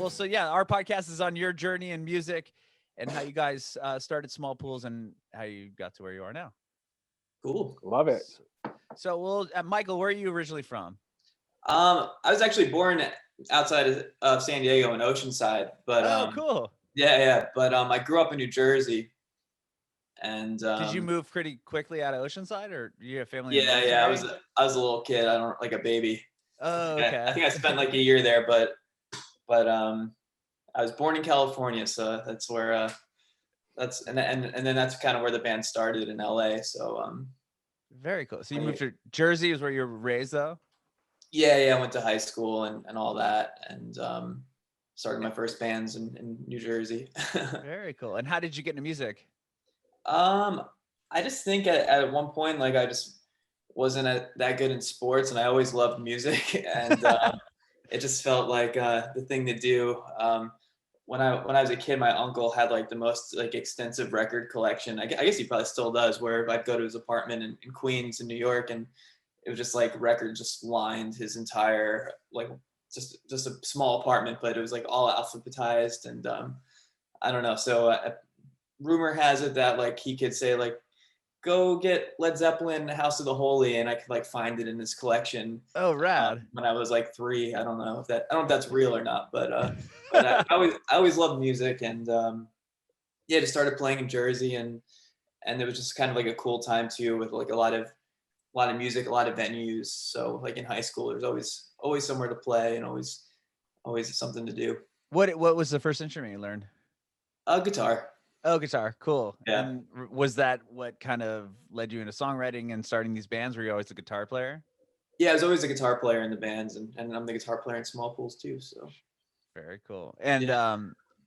Well, so yeah, our podcast is on your journey in music and how you guys started Smallpools and how you got to where you are now. Cool. Love it. So, well, Michael, where are you originally from? I was actually born outside of San Diego in Oceanside, but cool. Yeah. But I grew up in New Jersey, and did you move pretty quickly out of Oceanside, or you have family? Yeah. I was a little kid. I don't like a baby. Oh, okay. I think I spent like a year there, but I was born in California, so that's where and then that's kind of where the band started in LA. So very cool. So you moved to Jersey, is where you were raised, though? Yeah. I went to high school and all that, and started my first bands in New Jersey. Very cool. And how did you get into music? I just think at one point, like, I just wasn't that good in sports, and I always loved music, and it just felt like the thing to do. When I was a kid, my uncle had like the most like extensive record collection. I guess he probably still does, where I'd go to his apartment in Queens in New York, and it was just like records just lined his entire, like, just a small apartment, but it was like all alphabetized, and I don't know. So rumor has it that like he could say like, go get Led Zeppelin House of the Holy, and I could like find it in his collection. Oh, rad. When I was like 3. I don't know if that's real or not, but I always loved music, and just started playing in Jersey, and it was just kind of like a cool time too, with like a lot of music, a lot of venues. So like in high school, there's always somewhere to play, and always something to do. What was the first instrument you learned? Guitar. Oh, guitar. Cool. Yeah. And was that what kind of led you into songwriting and starting these bands? Were you always a guitar player? Yeah, I was always a guitar player in the bands, and I'm the guitar player in Smallpools too. So very cool. And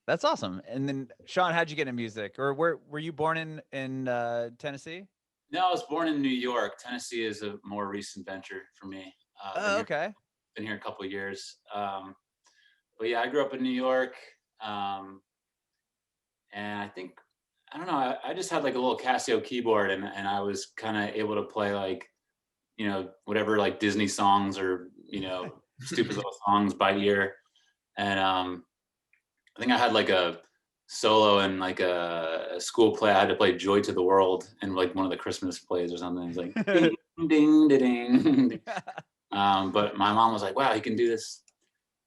that's awesome. And then Sean, how'd you get into music? Or were you born in Tennessee? No, I was born in New York. Tennessee is a more recent venture for me. Okay. Been here a couple of years. But yeah, I grew up in New York. And I think, I don't know, I just had like a little Casio keyboard, and I was kind of able to play like, whatever, like Disney songs or, stupid little songs by ear. And I think I had like a solo in like a school play. I had to play Joy to the World in like one of the Christmas plays or something. It's like ding, ding, ding, ding. But my mom was like, wow, you can do this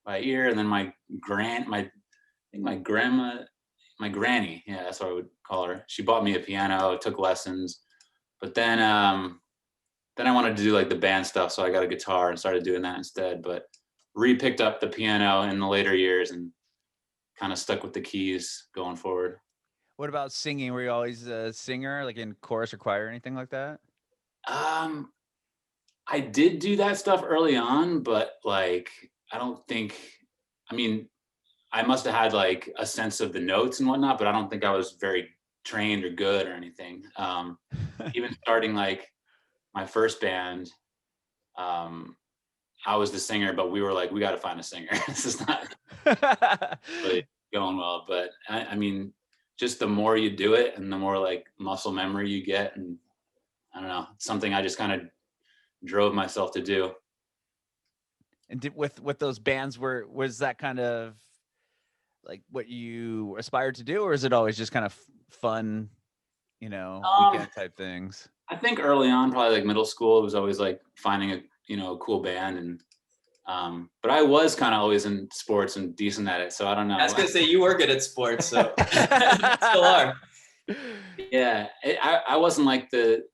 by ear. And then my granny, yeah, that's what I would call her. She bought me a piano, took lessons, but then I wanted to do like the band stuff, so I got a guitar and started doing that instead. But picked up the piano in the later years and kind of stuck with the keys going forward. What about singing? Were you always a singer, like in chorus or choir or anything like that? I did do that stuff early on, but like I must have had like a sense of the notes and whatnot, but I don't think I was very trained or good or anything. Even starting like my first band, I was the singer, but we were like, we got to find a singer. This is not really going well. But I mean, just the more you do it and the more like muscle memory you get, and I don't know, it's something I just kind of drove myself to do. And with those bands, was that kind of like what you aspired to do, or is it always just kind of fun, weekend type things? I think early on, probably like middle school, it was always like finding a cool band, and but I was kind of always in sports and decent at it, so I don't know. I was gonna say you were good at sports, so still are. Yeah, I wasn't like the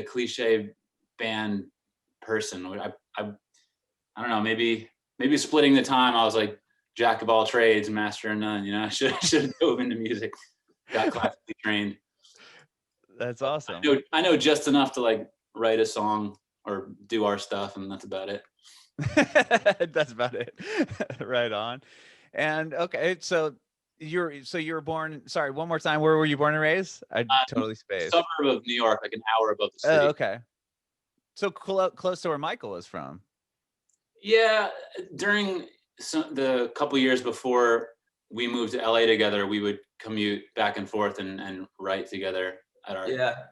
cliche band person. I don't know, maybe splitting the time, I was like jack of all trades, master of none. I should have dove into music, got classically trained. That's awesome. I know just enough to like write a song or do our stuff, and that's about it. That's about it. Right on. And okay, so you were born, sorry, one more time, where were you born and raised? I totally spaced. Suburb of New York, like an hour above the city. Oh, okay. So close to where Michael is from. Yeah, during the couple years before we moved to LA together, we would commute back and forth and write together at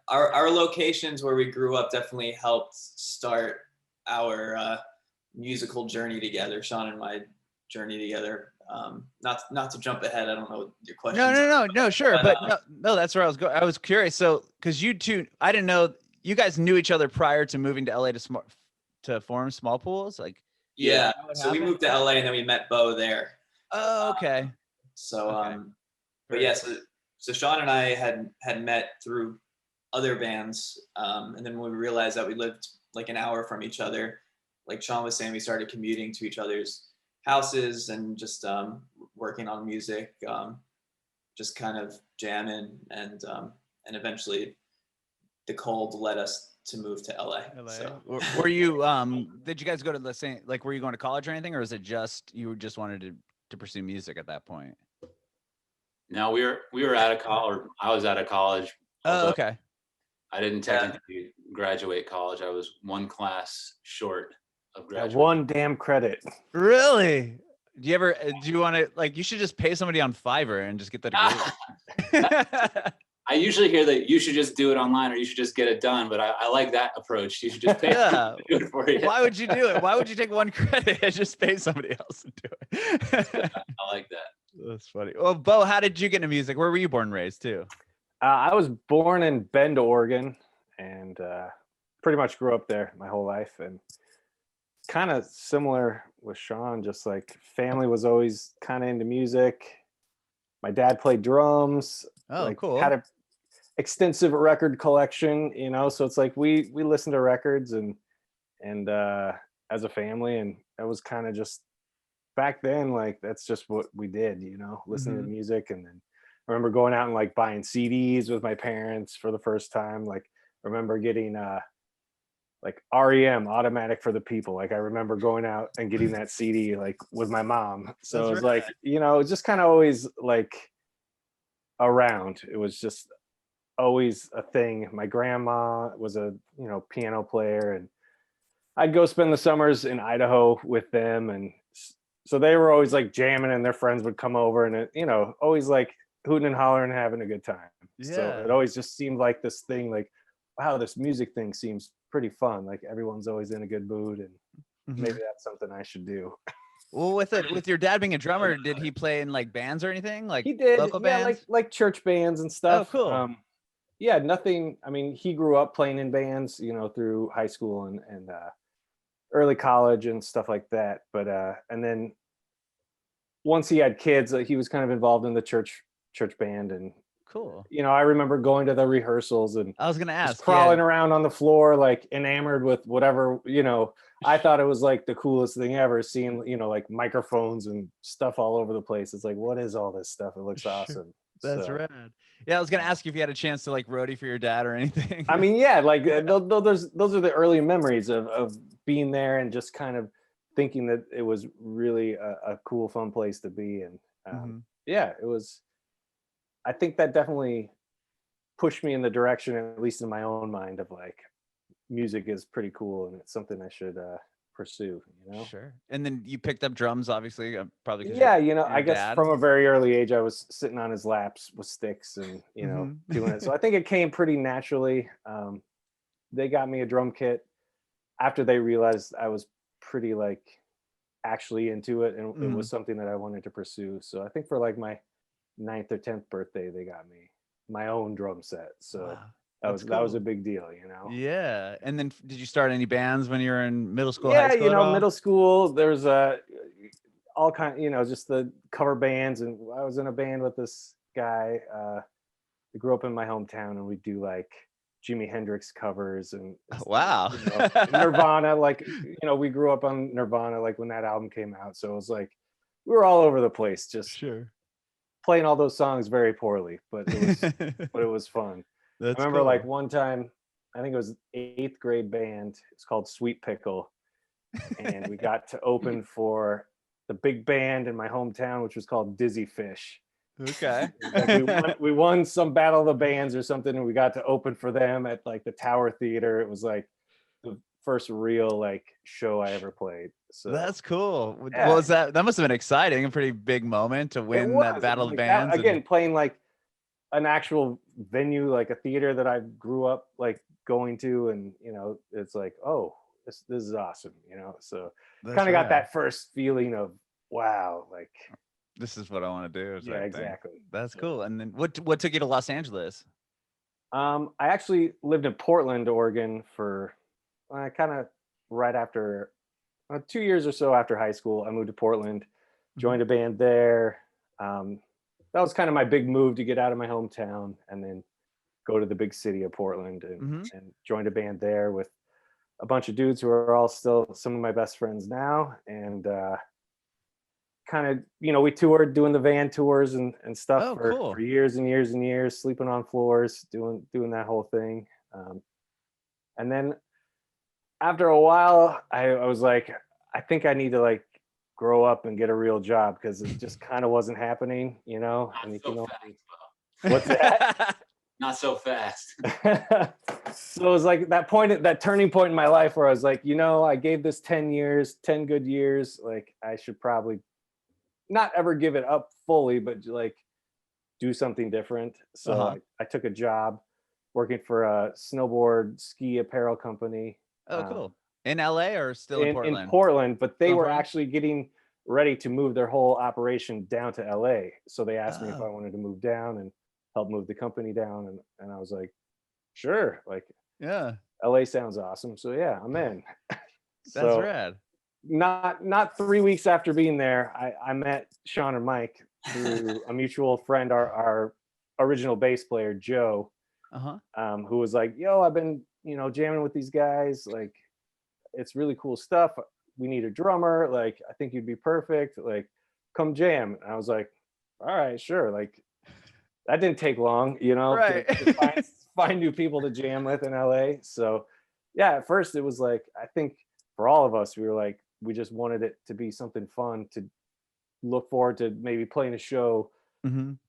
our locations where we grew up definitely helped start our musical journey together. Sean and my journey together. Not to jump ahead. I don't know what your question. No, sure. But no, that's where I was going. I was curious. So, because you two, I didn't know you guys knew each other prior to moving to LA to form Smallpools. Like, yeah. So we moved to LA and then we met Bo there. Oh, okay. But yeah, so Sean and I had met through other bands, and then when we realized that we lived like an hour from each other, like Sean was saying, we started commuting to each other's houses and just working on music, just kind of jamming, and eventually the cold led us to move to LA. So. Were you did you guys go to the same, like, were you going to college or anything, or is it just you just wanted to pursue music at that point? No, we were out of college, or I was out of college. Oh, okay. I didn't technically graduate college. I was one class short of graduating. One damn credit. Really? Do you want to, like, you should just pay somebody on Fiverr and just get that degree. I usually hear that you should just do it online or you should just get it done, but I like that approach. You should just pay to do it for you. Why would you do it? Why would you take one credit and just pay somebody else to do it? I like that. That's funny. Well, Bo, how did you get into music? Where were you born and raised too? I was born in Bend, Oregon, and pretty much grew up there my whole life. And kind of similar with Sean, just like family was always kind of into music. My dad played drums. Oh, like, cool. Had a extensive record collection, you know, so it's like we listened to records and as a family, and that was kind of just back then, like that's just what we did, you know, listening to music. And then I remember going out and like buying CDs with my parents for the first time. Like I remember getting like REM, Automatic for the People. Like I remember going out and getting that CD like with my mom. So it was like, you know, just kind of always like around. It was just always a thing. My grandma was a, you know, piano player, and I'd go spend the summers in Idaho with them. And so they were always like jamming, and their friends would come over, and it, you know, always like hooting and hollering and having a good time. Yeah. So it always just seemed like this thing, like, wow, this music thing seems pretty fun. Like everyone's always in a good mood, and maybe that's something I should do. Well, with your dad being a drummer, did he play in like bands or anything? Like he did, local yeah, bands? like church bands and stuff. Oh, cool. Yeah, nothing. I mean, he grew up playing in bands, you know, through high school and early college and stuff like that. But and then once he had kids, he was kind of involved in the church band. And cool. You know, I remember going to the rehearsals, and I was gonna ask, crawling around on the floor, like enamored with whatever, you know. I thought it was like the coolest thing ever, seeing, you know, like microphones and stuff all over the place. It's like, what is all this stuff? It looks awesome. That's rad. Yeah, I was gonna ask you if you had a chance to like roadie for your dad or anything. I mean, yeah, like those are the early memories of being there and just kind of thinking that it was really a cool, fun place to be. And yeah, it was. I think that definitely pushed me in the direction, at least in my own mind, of like music is pretty cool and it's something I should pursue, you know. Sure. And then you picked up drums, obviously, probably. Yeah, you know, I guess from a very early age I was sitting on his laps with sticks and, you know, doing it. So I think it came pretty naturally. They got me a drum kit after they realized I was pretty like actually into it, and it was something that I wanted to pursue. So I think for like my 9th or 10th birthday, they got me my own drum set. So that was a big deal, you know. Yeah. And then did you start any bands when you were in middle school? Yeah, high school, you know, middle school, there's all kind, you know, just the cover bands. And I was in a band with this guy. I grew up in my hometown, and we do like Jimi Hendrix covers and wow, you know, Nirvana. Like, you know, we grew up on Nirvana, like when that album came out. So it was like we were all over the place, just playing all those songs very poorly, but it was fun. I remember like one time, I think it was 8th grade band. It's called Sweet Pickle, and we got to open for the big band in my hometown, which was called Dizzy Fish. Okay. Like we won some Battle of the Bands or something, and we got to open for them at like the Tower Theater. It was like the first real like show I ever played. So that's cool. Yeah. Well, that must have been exciting, a pretty big moment to win that Battle of the Bands. Again, playing like an actual venue, like a theater that I grew up like going to, and you know, it's like, oh, this is awesome, you know. So kind of got that first feeling of wow, like This is what I want to do. Yeah, type thing. exactly. That's cool. And then what took you to Los Angeles? I actually lived in Portland, Oregon for kind of right after 2 years or so after high school. I moved to Portland, joined a band there. That was kind of my big move to get out of my hometown and then go to the big city of Portland and joined a band there with a bunch of dudes who are all still some of my best friends now. And kind of, we toured doing the van tours and stuff for years and years and years, sleeping on floors, doing that whole thing. And then after a while, I was like, I think I need to like grow up and get a real job because it just kind of wasn't happening, Not And so fast, what's that? Not so fast. So it was like that turning point in my life where I was like, I gave this 10 good years. Like I should probably not ever give it up fully, but like do something different. So I took a job working for a snowboard ski apparel company. Oh, cool. In LA or still in Portland? In Portland, but they were actually getting ready to move their whole operation down to LA. So they asked me if I wanted to move down and help move the company down. And I was like, sure. Like, yeah, LA sounds awesome. So yeah, I'm in. That's rad. Not 3 weeks after being there, I met Sean and Mike through a mutual friend, our original bass player, Joe, who was like, yo, I've been, jamming with these guys. Like, it's really cool stuff. We need a drummer. Like, I think you'd be perfect. Like, come jam. And I was like, all right, sure. Like, that didn't take long, right. to find new people to jam with in LA. So yeah, at first it was like, I think for all of us, we were like, we just wanted it to be something fun to look forward to, maybe playing a show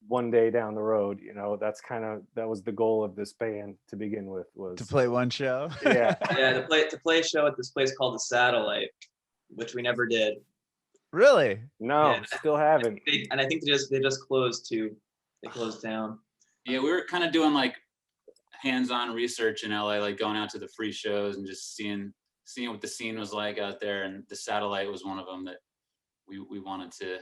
one day down the road. That was the goal of this band to begin with, was to play one show. Yeah. Yeah, to play a show at this place called the Satellite, which we never did. Really? No, Yeah. still haven't. I think they just closed too. They closed down. Yeah, we were kind of doing like hands-on research in LA, like going out to the free shows and just seeing what the scene was like out there. And the Satellite was one of them that we wanted to.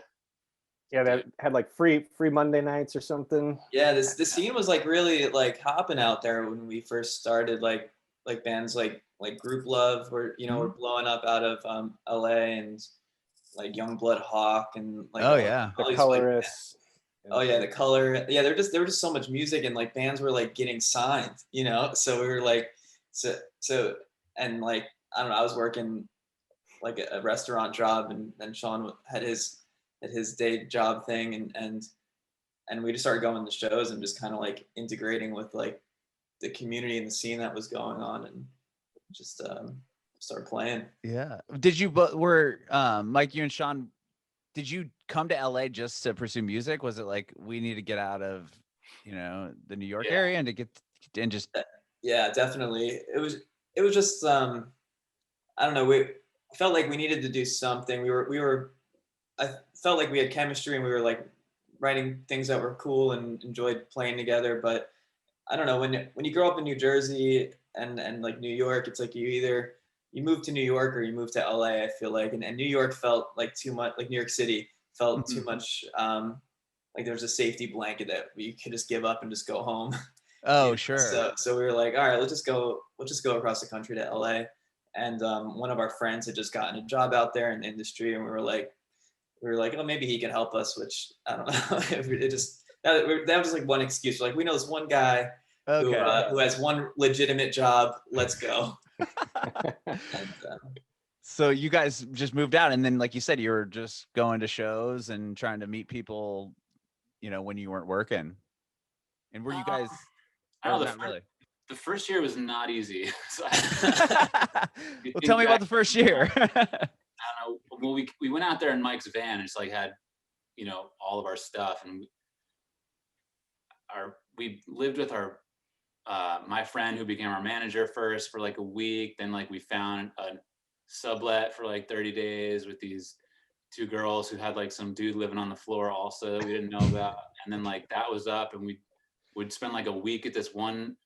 Yeah, that had like free Monday nights or something. Yeah, the scene was like really like hopping out there when we first started. Like bands like Grouplove were were blowing up out of LA, and like Youngblood Hawk and like the Colorists. Oh yeah, the Color. Yeah, there were just so much music, and like bands were like getting signed, So we were like, so and like I don't know, I was working like a restaurant job, and Sean had his day job thing, and we just started going to shows and just kind of like integrating with like the community and the scene that was going on, and just started playing. Yeah. Did you were Mike, you and Sean, did you come to LA just to pursue music? Was it like, we need to get out of the New York area and to get and just Yeah, definitely. It was just I don't know, I felt like we needed to do something. I felt like we had chemistry, and we were like writing things that were cool and enjoyed playing together. But I don't know, when you grow up in New Jersey and like New York, it's like you move to New York or you move to LA, I feel like. And New York felt like too much, like New York City felt too much like there was a safety blanket that you could just give up and just go home. Oh, sure. So we were like, all right, let's just go across the country to LA. And one of our friends had just gotten a job out there in the industry, and we were like, oh, maybe he can help us, which I don't know. It just that was like one excuse. Like, we know this one guy who has one legitimate job. Let's go. So you guys just moved out, and then, like you said, you were just going to shows and trying to meet people, when you weren't working. And were you guys? I don't know. The first year was not easy. Well, tell me about the first year. I don't know. Well, we went out there in Mike's van and just like had, all of our stuff, and we lived with our my friend who became our manager first for like a week. Then like we found a sublet for like 30 days with these two girls who had like some dude living on the floor also that we didn't know about. And then like that was up, and we would spend like a week at this one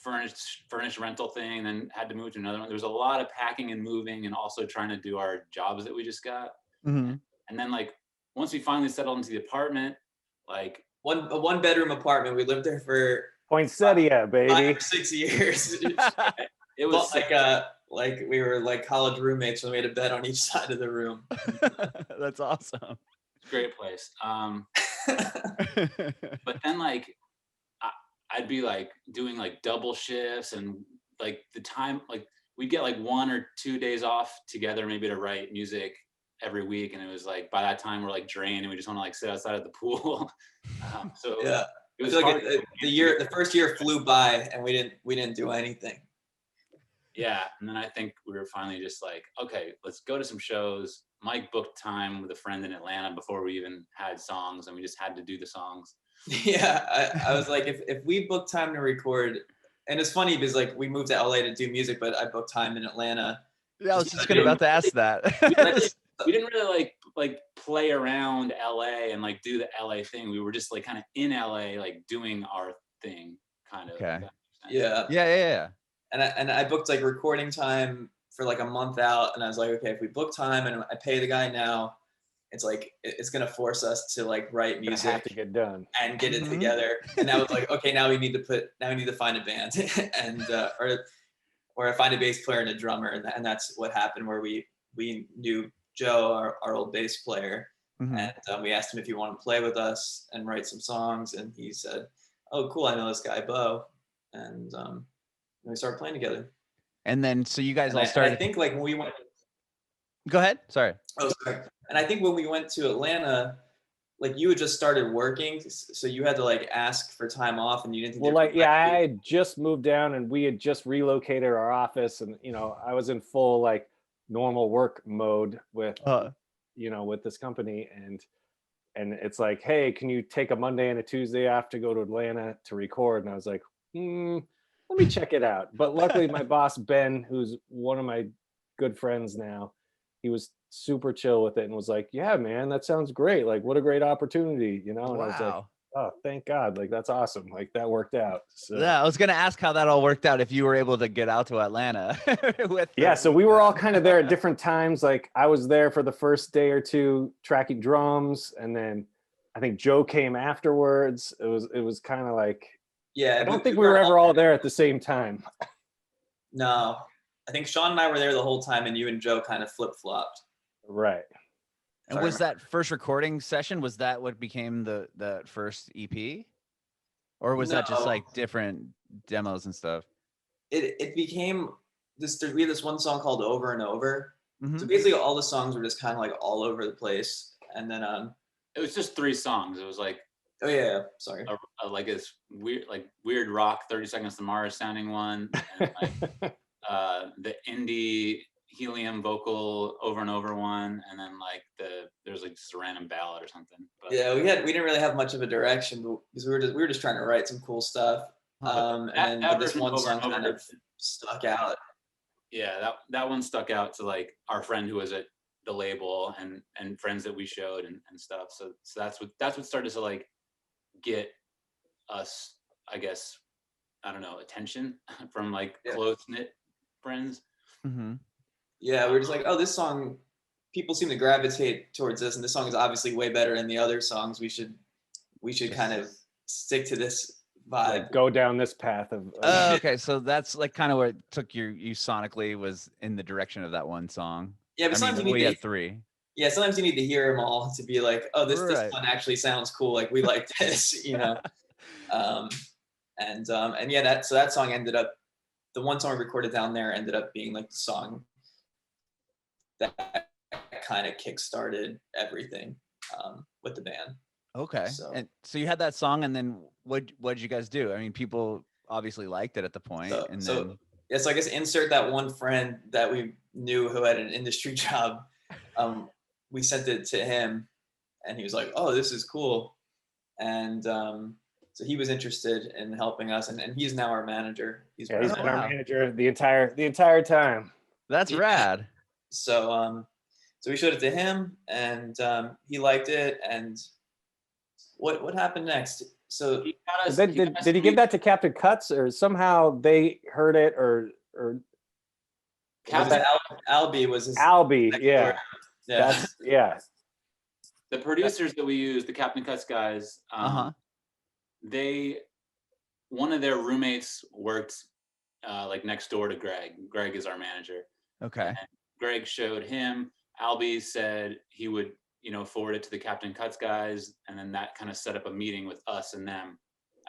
furnished rental thing, and then had to move to another one. There was a lot of packing and moving, and also trying to do our jobs that we just got. Mm-hmm. And then like once we finally settled into the apartment, like a 1-bedroom apartment. We lived there for Poinsettia, baby. 5 or 6 years. it was like we were like college roommates, and we had a bed on each side of the room. That's awesome. a great place. But then like I'd be like doing like double shifts, and like the time, like we'd get like 1 or 2 days off together, maybe to write music every week. And it was like, by that time we're like drained and we just want to like sit outside of the pool. So Yeah, it was I feel hard. like the first year flew by, and we didn't do anything. Yeah. And then I think we were finally just like, okay, let's go to some shows. Mike booked time with a friend in Atlanta before we even had songs, and we just had to do the songs. Yeah, I was like, if we booked time to record, and it's funny because like we moved to LA to do music, but I booked time in Atlanta. Yeah, I was just about to ask that. We didn't really like play around LA and like do the LA thing. We were just like kind of in LA, like doing our thing, kind of. Okay. Yeah. And I booked like recording time for like a month out, and I was like, okay, if we book time and I pay the guy now, it's like it's gonna force us to like write music, have to get done and get it together. And now it's like, okay, now we need to find a band and or find a bass player and a drummer, and that's what happened. Where we knew Joe, our old bass player, and we asked him if he wanted to play with us and write some songs, and he said, "Oh, cool, I know this guy, Bo," and we started playing together. And then, so you guys all started. started. I think like when we went. Go ahead. Sorry. Oh, sorry. And I think when we went to Atlanta, like you had just started working, so you had to like ask for time off, and you didn't. Well, like, yeah, I had just moved down, and we had just relocated our office, and I was in full like normal work mode with with this company, and it's like, hey, can you take a Monday and a Tuesday off to go to Atlanta to record? And I was like, let me check it out. But luckily my boss, Ben, who's one of my good friends now, he was super chill with it and was like, yeah, man, that sounds great. Like, what a great opportunity, And I was like, oh, thank God. Like, that's awesome. Like, that worked out. So yeah, I was going to ask how that all worked out, if you were able to get out to Atlanta. So we were all kind of there at different times. Like, I was there for the first day or two tracking drums, and then I think Joe came afterwards. It was kind of like, yeah, I don't think we were ever all there at the same time. No, I think Sean and I were there the whole time, and you and Joe kind of flip-flopped. Right. And was that first recording session, was that what became the first EP? Or was that just like different demos and stuff? It became this. We had this one song called Over and Over. Mm-hmm. So basically all the songs were just kind of like all over the place. And then it was just 3 songs. It was like, oh yeah, sorry. Like this weird rock 30 Seconds to Mars sounding one. And like, the indie helium vocal Over and Over one, and then like there's like just a random ballad or something. But yeah, we didn't really have much of a direction, because we were just trying to write some cool stuff. And this one song kind of stuck out. Yeah, that one stuck out to like our friend who was at the label and friends that we showed and stuff. So that's what started to like get us, I guess, I don't know, attention from like close-knit friends. Mm-hmm. Yeah, we were just like, oh, this song, people seem to gravitate towards this, and this song is obviously way better than the other songs. We should kind of stick to this vibe. Like, go down this path of okay, so that's like kind of where it took you sonically, was in the direction of that one song. Yeah, but sometimes you need had 3. Yeah, sometimes you need to hear them all to be like, oh, this one actually sounds cool. Like, we like this, And yeah, that song ended up, the one song we recorded down there ended up being like the song that kind of kickstarted everything with the band. Okay. And so you had that song, and then what'd you guys do? I mean, people obviously liked it at the point. So I guess insert that one friend that we knew who had an industry job. We sent it to him, and he was like, oh, this is cool. And so he was interested in helping us, and he's now our manager. He's been our manager the entire time. That's rad. So we showed it to him, and he liked it. And what happened next? So did he give that to Captain Cuts, or somehow they heard it, or Captain Albie was his Albie? Yeah. the producers that we use, the Captain Cuts guys, one of their roommates worked like next door to Greg. Greg is our manager. Okay. And Greg showed him. Albie said he would, forward it to the Captain Cuts guys, and then that kind of set up a meeting with us and them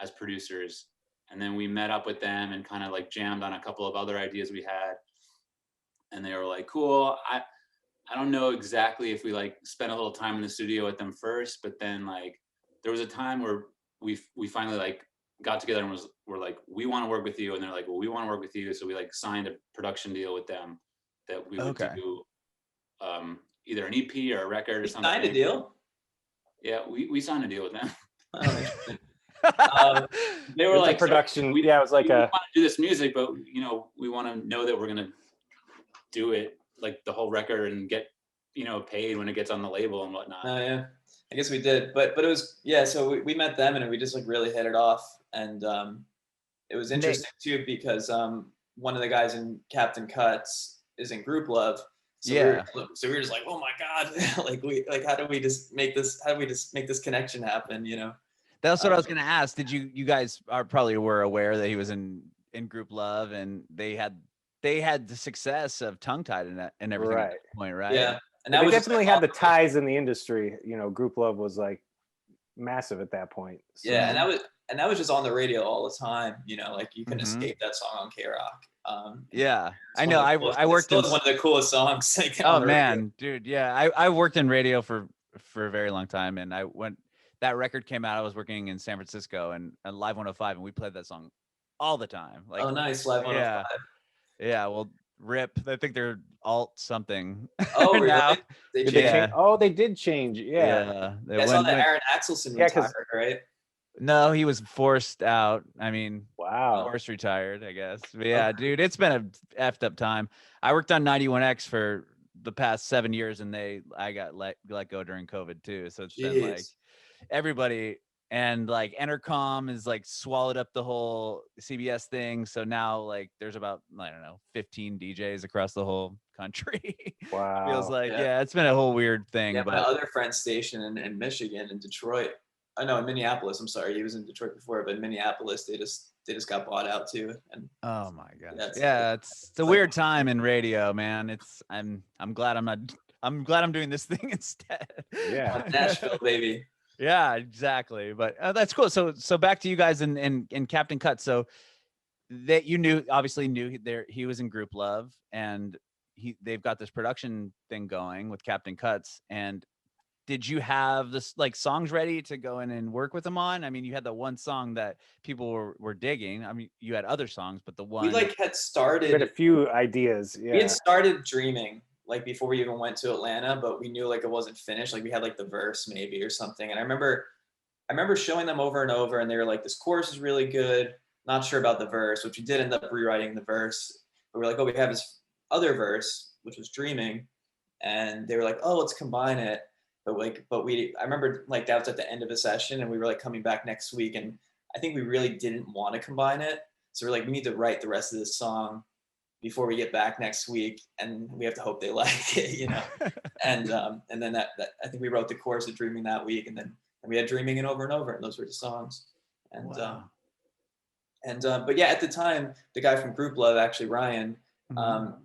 as producers. And then we met up with them and kind of like jammed on a couple of other ideas we had. And they were like, cool. I don't know exactly if we like spent a little time in the studio with them first, but then like there was a time where we finally like got together and we're like, we want to work with you. And they're like, well, we want to work with you. So we like signed a production deal with them that we would do either an EP or a record or something. Signed a deal? Yeah, we signed a deal with them. They were like production. We it was like we want to do this music, but we want to know that we're gonna do it like the whole record and get paid when it gets on the label and whatnot. Oh yeah, I guess we did, but it was so we met them and we just like really hit it off, and it was interesting too because one of the guys in Captain Cuts is in Grouplove. So we were just like, oh my god, how do we just make this connection happen? That's what I was gonna ask. Did you guys were aware that he was in Grouplove, and they had the success of Tongue Tied and everything at that point, right? Yeah, and they definitely had the ties in the industry. Grouplove was like massive at that point. So. Yeah, and that was just on the radio all the time. Like you couldn't escape that song on K-Rock. Yeah, I know. I worked in one of the coolest songs. Like, oh man, dude. Yeah, I worked in radio for a very long time, and when that record came out, I was working in San Francisco and Live 105, and we played that song all the time. Like, oh, nice, Live 105. Yeah. Well, RIP. I think they're alt something. Oh, really? Now. They changed? changed. Oh, they did change. Yeah. I saw that Aaron Axelson retired, right? No, he was forced out. I mean, wow. Forced retired, I guess. But yeah, dude, it's been a effed up time. I worked on 91X for the past 7 years, and I got let go during COVID too. So it's been like everybody, and like Entercom is like swallowed up the whole CBS thing. So now like there's about, I don't know, 15 DJs across the whole country. Wow. Feels like, yeah, it's been a whole weird thing. Yeah, but my other friend's station in Michigan, in Detroit. I know, in Minneapolis. I'm sorry, he was in Detroit before, but in Minneapolis, they just got bought out too. And oh my god, it's a weird time in radio, man. I'm glad I'm doing this thing instead. Yeah, Nashville, baby. Yeah, exactly. But that's cool. So back to you guys in Captain Cut. So that you obviously knew he was in Grouplove, and they've got this production thing going with Captain Cuts. And did you have this like songs ready to go in and work with them on? I mean, you had the one song that people were digging. I mean, you had other songs, but the one we had started. We had a few ideas. Yeah. We had started dreaming like before we even went to Atlanta, but we knew like it wasn't finished. Like we had like the verse maybe or something. And I remember showing them over and over, and they were like, this chorus is really good. Not sure about the verse, which we did end up rewriting the verse. But we're like, oh, we have this other verse, which was Dreaming. And they were like, oh, let's combine it. I remember like that was at the end of a session, and we were like coming back next week, and I think we really didn't want to combine it. So we're like, we need to write the rest of this song before we get back next week, and we have to hope they like it, and then that I think we wrote the chorus of Dreaming that week, and then we had Dreaming and Over and Over, and those were the songs. And wow. But yeah, at the time, the guy from Grouplove, actually Ryan,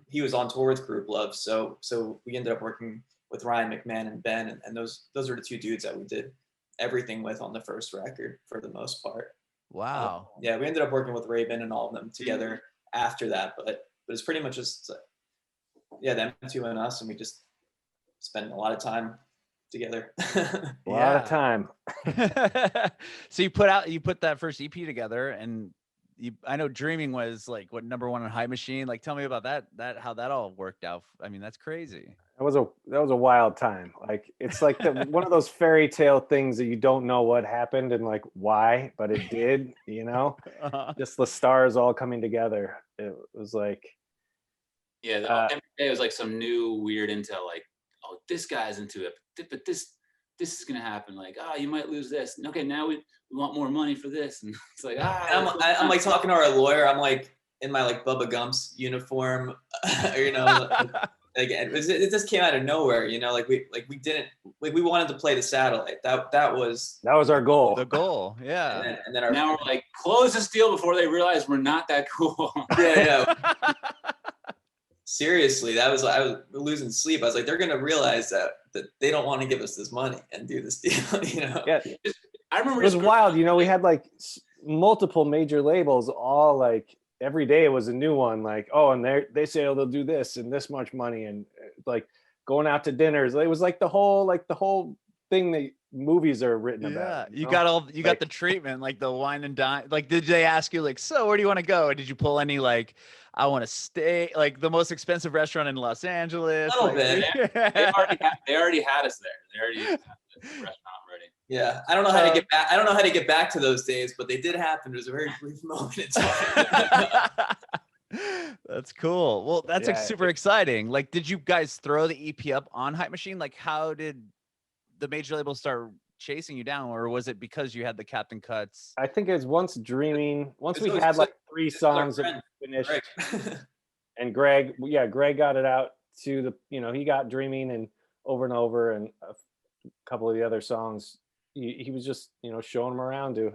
he was on tour with Grouplove, so we ended up working with Ryan McMahon and Ben, and those are the two dudes that we did everything with on the first record for the most part. Wow. Yeah, we ended up working with Raven and all of them together after that, but it's pretty much just them two and us, and we just spend a lot of time together. A lot of time. So you put that first EP together, and I know Dreaming was like what #1 on High Machine. Like, tell me about that how that all worked out. I mean, that's crazy. That was a wild time. Like, it's like one of those fairy tale things that you don't know what happened and like why, but it did. Just the stars all coming together. It was like, yeah, every day was like some new weird intel. Like, oh, this guy's into it, but this is gonna happen. Like, you might lose this. Okay, now we want more money for this, and it's like, I'm like talking to our lawyer. I'm like in my like Bubba Gump's uniform, Like it just came out of nowhere, you know. Like we didn't like we wanted to play the satellite. That was our goal. The goal, yeah. and then our Now we're like, close this deal before they realize we're not that cool. yeah. Seriously, I was losing sleep. I was like, they're gonna realize that they don't want to give us this money and do this deal, you know. Yeah, I remember it was wild. You know, we had like multiple major labels, all like every day it was a new one. Like, oh, and they say, oh, they'll do this and this much money, and like going out to dinners. It was like the whole thing that movies are written about. You got got the treatment, like the wine and dine. Like, did they ask you like, so where do you want to go? Did you pull any like, I want to stay like the most expensive restaurant in Los Angeles? A little bit. They already had us there. They already had the restaurant ready. Yeah, I don't know how to get back. I don't know how to get back to those days, but they did happen. It was a very brief moment in time. That's cool. Well, that's like super exciting. Like, did you guys throw the EP up on Hype Machine? Like, how did the major label start chasing you down, or was it because you had the Captain Cuts? I think it's once we had like 3 songs that we finished, and Greg got it out to the, you know, he got Dreaming and Over, and a couple of the other songs. He was just, you know, showing them around to.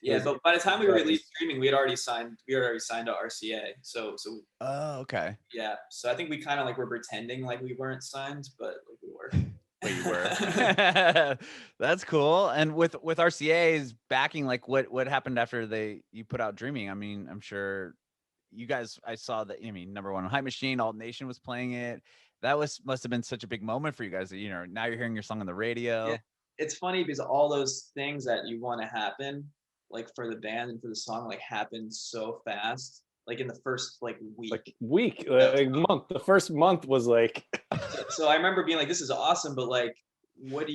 Yeah, but by the time we released Dreaming, we had already signed to RCA. So. Oh, okay. Yeah, so I think we kind of like were pretending like we weren't signed, but like we were. But you were. That's cool. And with RCA's backing, like what happened after you put out Dreaming? I mean, I'm sure you guys, I saw that, I mean, number one on Hype Machine, Alt Nation was playing it. That must have been such a big moment for you guys that, you know, now you're hearing your song on the radio. Yeah. It's funny because all those things that you want to happen, like for the band and for the song, like happened so fast. Like in the first week. Month. The first month was like. So I remember being like, "This is awesome," but like, where do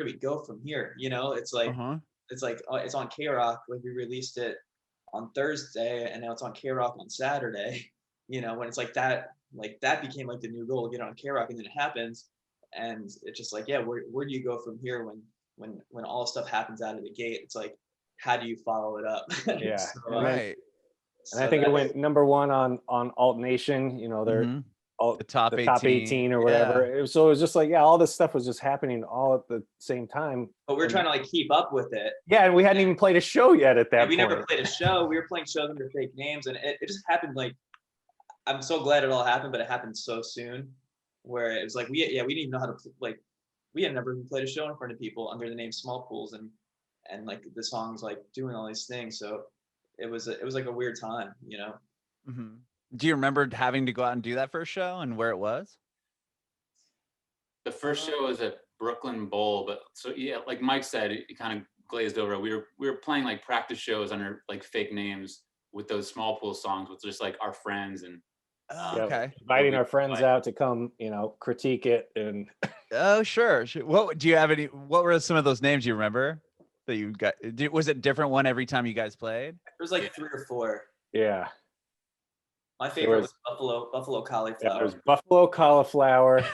we go from here? You know, it's like it's on K Rock. Like we released it on Thursday, and now it's on K Rock on Saturday. You know, when it's like that became like the new goal, get on K Rock, and then it happens, and it's just like, yeah, where do you go from here when all stuff happens out of the gate? It's like, how do you follow it up? Yeah, so, right. And I think it went number 1 on Alt Nation. You know, they're the top 18 or whatever. Yeah. So it was just like, all this stuff was just happening all at the same time. But we're trying to like keep up with it. Yeah, and we hadn't even played a show yet at that point. We never played a show. We were playing shows under fake names, and it just happened. Like, I'm so glad it all happened, but it happened so soon. Where it was like we didn't even know how to we had never even played a show in front of people under the name Smallpools, and like the songs like doing all these things. So it was like a weird time, you know. Mm-hmm. Do you remember having to go out and do that first show and where it was? The first show was at Brooklyn Bowl, but so yeah, like Mike said, it kind of glazed over. We were playing like practice shows under like fake names with those Smallpool songs with just like our friends and okay, inviting our friends out to come, you know, critique it and. Oh, sure. What do you have any? What were some of those names you remember that you got? Was it different one every time you guys played? There was like 3 or 4. Yeah. My favorite was Buffalo Cauliflower. Yeah, there was Buffalo Cauliflower.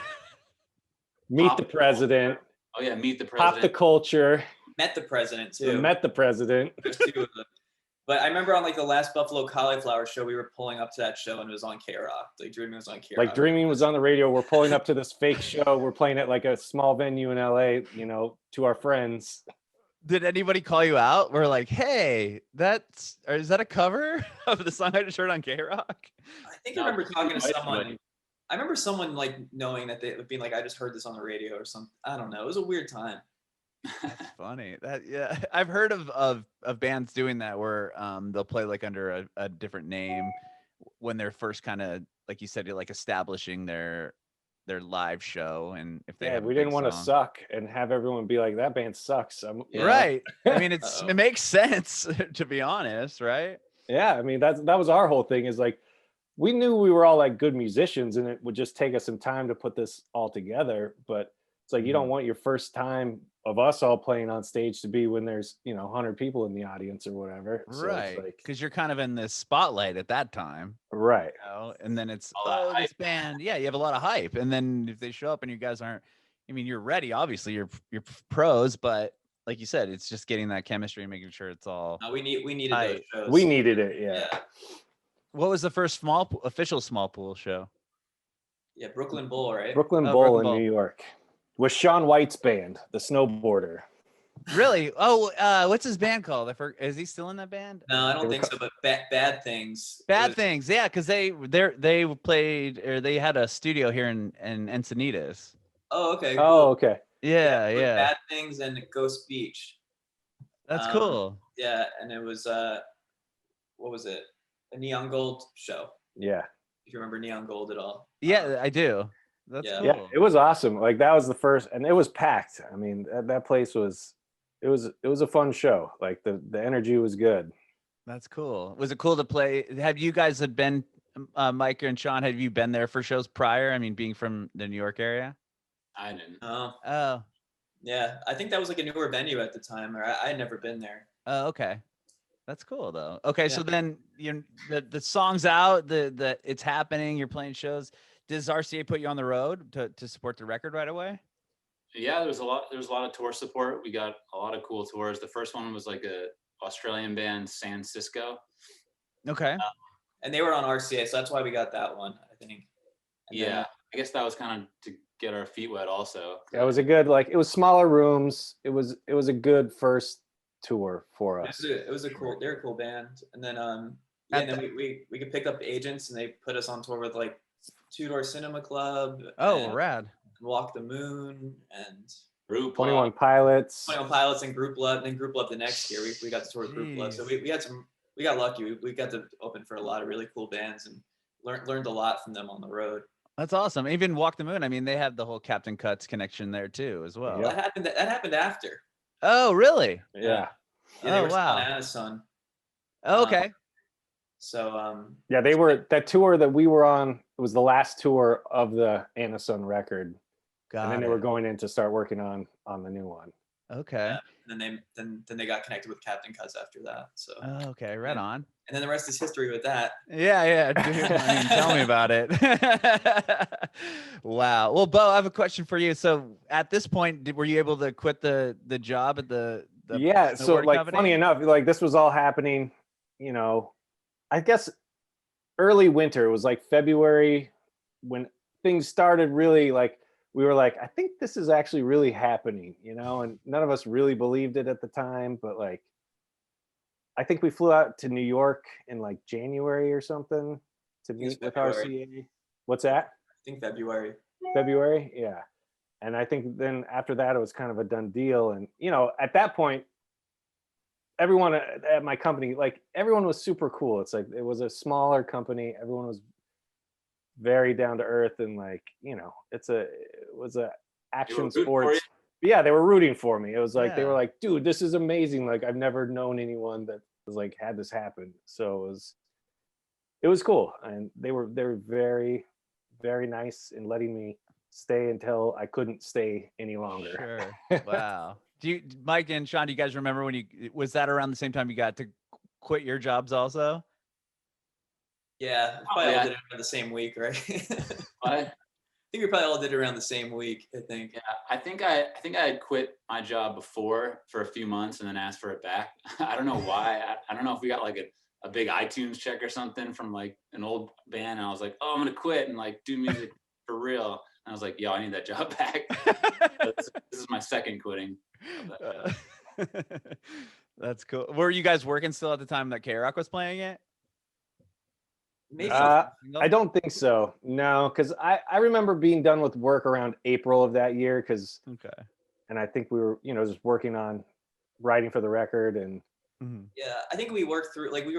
Meet the President. Oh yeah, Meet the President. Pop the Culture. Met the President too. Met the President. There's 2 of them. But I remember on like the last Buffalo Cauliflower show, we were pulling up to that show and it was on K Rock. Like Dreaming was on K Rock. Like Dreaming was on the radio. We're pulling up to this fake show. We're playing at like a small venue in LA, you know, to our friends. Did anybody call you out? We're like, hey, is that a cover of the song I just heard on K Rock? I think I remember talking to someone. I remember someone like knowing that they being like, I just heard this on the radio or something. I don't know. It was a weird time. That's funny. I've heard of bands doing that where they'll play like under a different name when they're first kind of, like you said, you're like establishing their live show, and if they we didn't want to suck and have everyone be like, that band sucks. Right. I mean, it makes sense to be honest, right? Yeah, I mean that was our whole thing, is like we knew we were all like good musicians and it would just take us some time to put this all together, but it's like you don't want your first time of us all playing on stage to be when there's, you know, 100 people in the audience or whatever. Right. So because you're kind of in this spotlight at that time. Right. You know? And then it's, this band. Yeah, you have a lot of hype. And then if they show up and you guys aren't, I mean, you're ready. Obviously, you're pros, but like you said, it's just getting that chemistry and making sure it's all. No, we needed those shows. We needed it. Yeah. Yeah. What was the first official Smallpool show? Yeah, Brooklyn Bowl, right? Brooklyn Oh, Bowl Brooklyn in Bowl. New York with Sean White's band, the snowboarder. Really? Oh, what's his band called? Is he still in that band? No, I They don't were think so. But Bad Things. Bad Things, yeah, because they played, or they had a studio here in Encinitas. Oh, okay. Cool. Oh, okay. Yeah, it was yeah, Bad Things and Ghost Beach. that's cool. Yeah, and it was what was it? A Neon Gold show. Yeah. If you remember Neon Gold at all. Yeah, I do. That's yeah. cool. Yeah, it was awesome. Like that was the first, and it was packed. I mean, that place was, it was a fun show. Like the energy was good. That's cool. Was it cool to play? Have you guys had been, Mike and Sean? Have you been there for shows prior? I mean, being from the New York area. I didn't. Oh, Yeah, I think that was like a newer venue at the time, or I had never been there. oh, okay. That's cool though. Okay, so Yeah. then the song's out, the it's happening. You're playing shows. Does RCA put you on the road to support the record right away? Yeah, there was a lot of tour support. We got a lot of cool tours. The first one was like a Australian band, San Cisco. Okay. And they were on RCA, so that's why we got that one, I think. And Yeah, then, I guess that was kind of to get our feet wet also. Yeah, it was a good, like, it was smaller rooms. It was a good first tour for us. it was a cool. They're a cool band. And then yeah, and then we could pick up agents, and they put us on tour with like Two Door Cinema Club. Oh, and rad. Walk the Moon and Grouplove. 21 Pilots. 21 Pilots and Grouplove, and then Grouplove the next year. We got to tour with Grouplove, so we got lucky. We got to open for a lot of really cool bands and learned a lot from them on the road. That's awesome. Even Walk the Moon. I mean, they have the whole Captain Cuts connection there too, as well. Yeah. That happened after. Oh, really? Yeah. Yeah, they Oh, were still wow. on Anna's Son. Oh, okay. So Yeah, they were, that tour that we were on, it was the last tour of the Anna Sun record. Got And then it. they were going in to start working on the new one. Okay. and then they got connected with Captain Cuts after that. So Oh, okay. Right on. and then the rest is history with that. Yeah, dude. I mean, tell me about it. Wow. Well, Bo, I have a question for you. So, at this point, were you able to quit the job at the Yeah, so snowboard like company? funny enough, like this was all happening, you know, I guess early winter. It was like February when things started really, like we were like, I think this is actually really happening, you know, and none of us really believed it at the time, but like I think we flew out to New York in like January or something to think it's meet with February. RCA. What's that? I think February. February? Yeah. And I think then after that, it was kind of a done deal. And, you know, at that point, everyone at my company, like everyone was super cool. It's like, it was a smaller company. Everyone was very down to earth. And like, you know, it was a action rooting for sports. you? Yeah, they were rooting for me. It was like, they were Yeah. like, dude, this is amazing. Like I've never known anyone that was like, had this happen. So it was cool. And they were very, very nice in letting me stay until I couldn't stay any longer. Sure. Wow. Mike and Sean, do you guys remember was that around the same time you got to quit your jobs also? Yeah, we probably yeah. all did it around the same week, right? I What? think we probably all did it around the same week. I think. Yeah, I think I had quit my job before for a few months and then asked for it back. I don't know why. I don't know if we got like a big iTunes check or something from like an old band, and I was like, oh, I'm gonna quit and like do music for real. And I was like, yo, I need that job back. This is my second quitting of that job. That's cool. Were you guys working still at the time that K-Rock was playing it? Maybe. I don't think so. No, because I remember being done with work around April of that year. Okay. And I think we were, you know, just working on writing for the record. And Mhm. Yeah, I think we worked through. Like we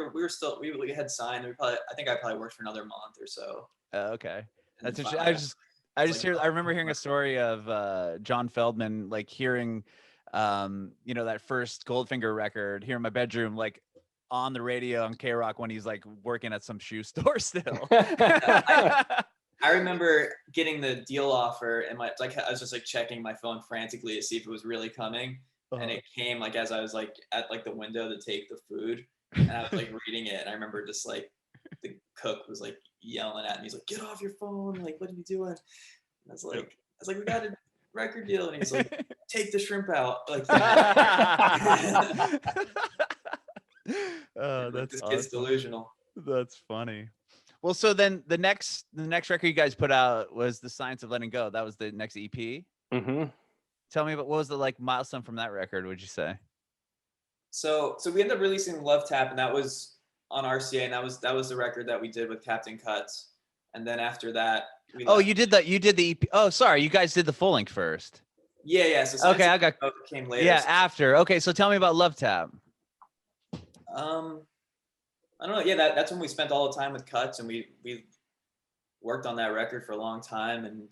had signed. I think I probably worked for another month or so. Okay. and That's then interesting. finally- I remember hearing a story of John Feldman, like hearing, you know, that first Goldfinger record here in my bedroom, like on the radio on K-Rock when he's like working at some shoe store still. I remember getting the deal offer, and I was just like checking my phone frantically to see if it was really coming, and it came like as I was like at like the window to take the food, and I was like reading it, and I remember just like the cook was like yelling at me. He's like, "Get off your phone! Like, what are you doing?" And I was like, "We got a record deal," and he's like, "Take the shrimp out!" Like, Oh, like, that's this kid's awesome. delusional. That's funny. Well, so then the next record you guys put out was The Science of Letting Go. That was the next EP. Mm-hmm. Tell me about what was the like milestone from that record, would you say? So we ended up releasing LOVETAP, and that was on RCA, and that was the record that we did with Captain Cuts. And then after that, we Oh, left. you did the EP. Oh, sorry, you guys did the full length first. Yeah. So Okay, I got came later. Yeah, so, after. Okay, so tell me about LOVETAP. I don't know. Yeah, that's when we spent all the time with Cuts, and we worked on that record for a long time, and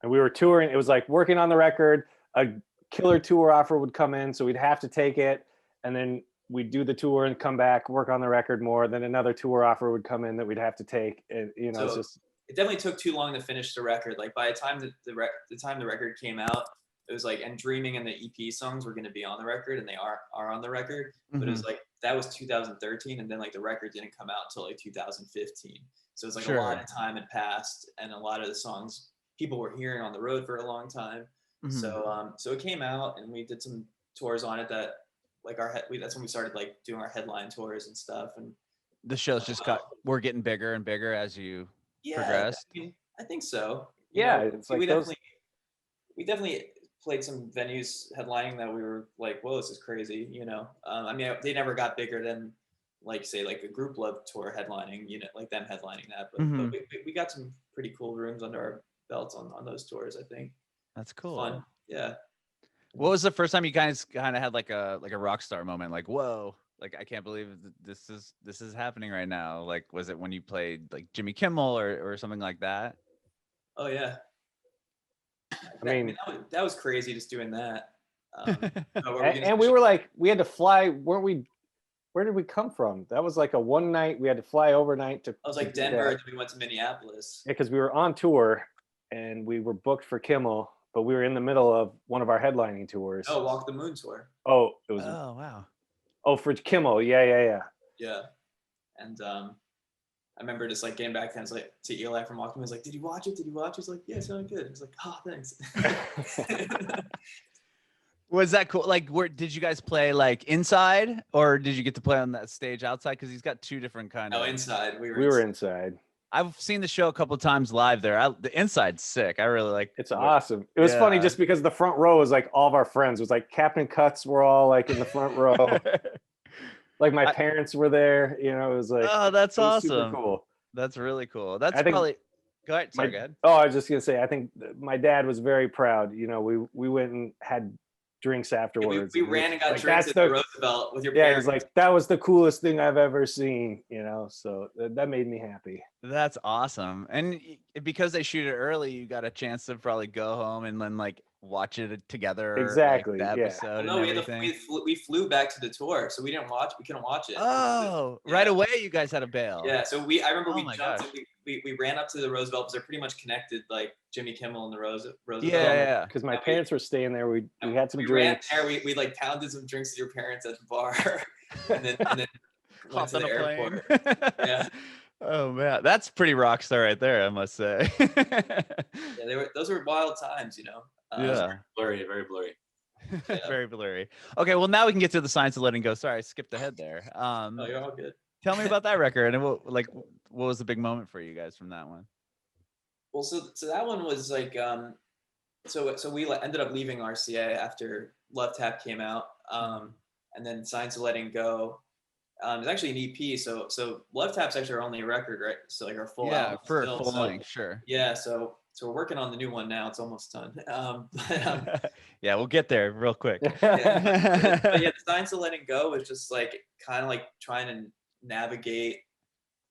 we were touring. It was like working on the record. A killer tour offer would come in, so we'd have to take it, and then we'd do the tour and come back, work on the record more. Then another tour offer would come in that we'd have to take. And so it's just it definitely took too long to finish the record. Like by the time the time the record came out, it was like, and Dreaming and the EP songs were going to be on the record, and they are on the record. But it was like that was 2013, and then like the record didn't come out until like 2015. So it's like a lot of time had passed, and a lot of the songs people were hearing on the road for a long time. So it came out, and we did some tours on it that like that's when we started like doing our headline tours and stuff. And The shows just were getting bigger and bigger as you progressed. I think so. Yeah, it's like we definitely played some venues headlining that we were like, whoa, this is crazy. I mean, they never got bigger than like say like a Grouplove tour headlining, like them headlining that. But we got some pretty cool rooms under our belts on those tours, I think. That's cool. Fun. Yeah. What was the first time you guys kind of had like a rock star moment? Like, whoa, like I can't believe this is happening right now. Like, was it when you played like Jimmy Kimmel or something like that? Oh yeah. I mean, that was crazy just doing that. And we were like, we had to fly. Weren't we? Where did we come from? That was like a one night. We had to fly overnight to. I was like Denver, and we went to Minneapolis. Yeah, because we were on tour, and we were booked for Kimmel, but we were in the middle of one of our headlining tours. Oh, Walk the Moon tour. Oh, it was. Oh wow. Oh, for Kimmel, yeah. Yeah, and I remember just like getting back then, it's like to Eli from Walk the Moon. I was like, "Did you watch it? Did you watch it?" He's like, "Yeah, it sounded good." He's like, "Oh, thanks." Was that cool? Like, did you guys play like inside, or did you get to play on that stage outside? Because he's got two different kind of. No, inside. We were inside. I've seen the show a couple of times live there. The inside's sick. I really like. It's awesome. It was funny just because the front row was like all of our friends. It was like Captain Cuts were all like in the front row. Like my parents were there. It was like. Oh, that's awesome. Super cool. That's really cool. That's probably. Go ahead. Sorry, go ahead. Oh, I was just gonna say. I think my dad was very proud. We went and had drinks afterwards. We ran and got drinks at the Roosevelt with your parents. Yeah, it was like, that was the coolest thing I've ever seen, so that made me happy. That's awesome. And because they shoot it early, you got a chance to probably go home and then like watch it together. Exactly. Like, the episode. Well, no, we flew back to the tour, so we couldn't watch it. Oh, right away you guys had a bail. Yeah, so I remember we jumped and we ran up to the Roosevelt because they're pretty much connected, like Jimmy Kimmel and the Roosevelt. Yeah. Because my parents were staying there. We had some drinks. Ran there. We like pounded some drinks with your parents at the bar, and then went to the airport. Yeah. Oh man, that's pretty rock star right there, I must say. Yeah, those were wild times, Yeah. Blurry, very blurry. Yeah. Very blurry. Okay, well now we can get to The Science of Letting Go. Sorry, I skipped ahead there. No, you're all good. Tell me about that record and what was the big moment for you guys from that one? Well, so that one was like, so we ended up leaving RCA after LOVETAP came out, and then Science of Letting Go. It's actually an EP, so LOVETAP's actually our only record, right? So like our full album. For full length, sure. Yeah, so we're working on the new one now. It's almost done. Yeah, we'll get there real quick. But the Science of Letting Go was just like kind of like trying to navigate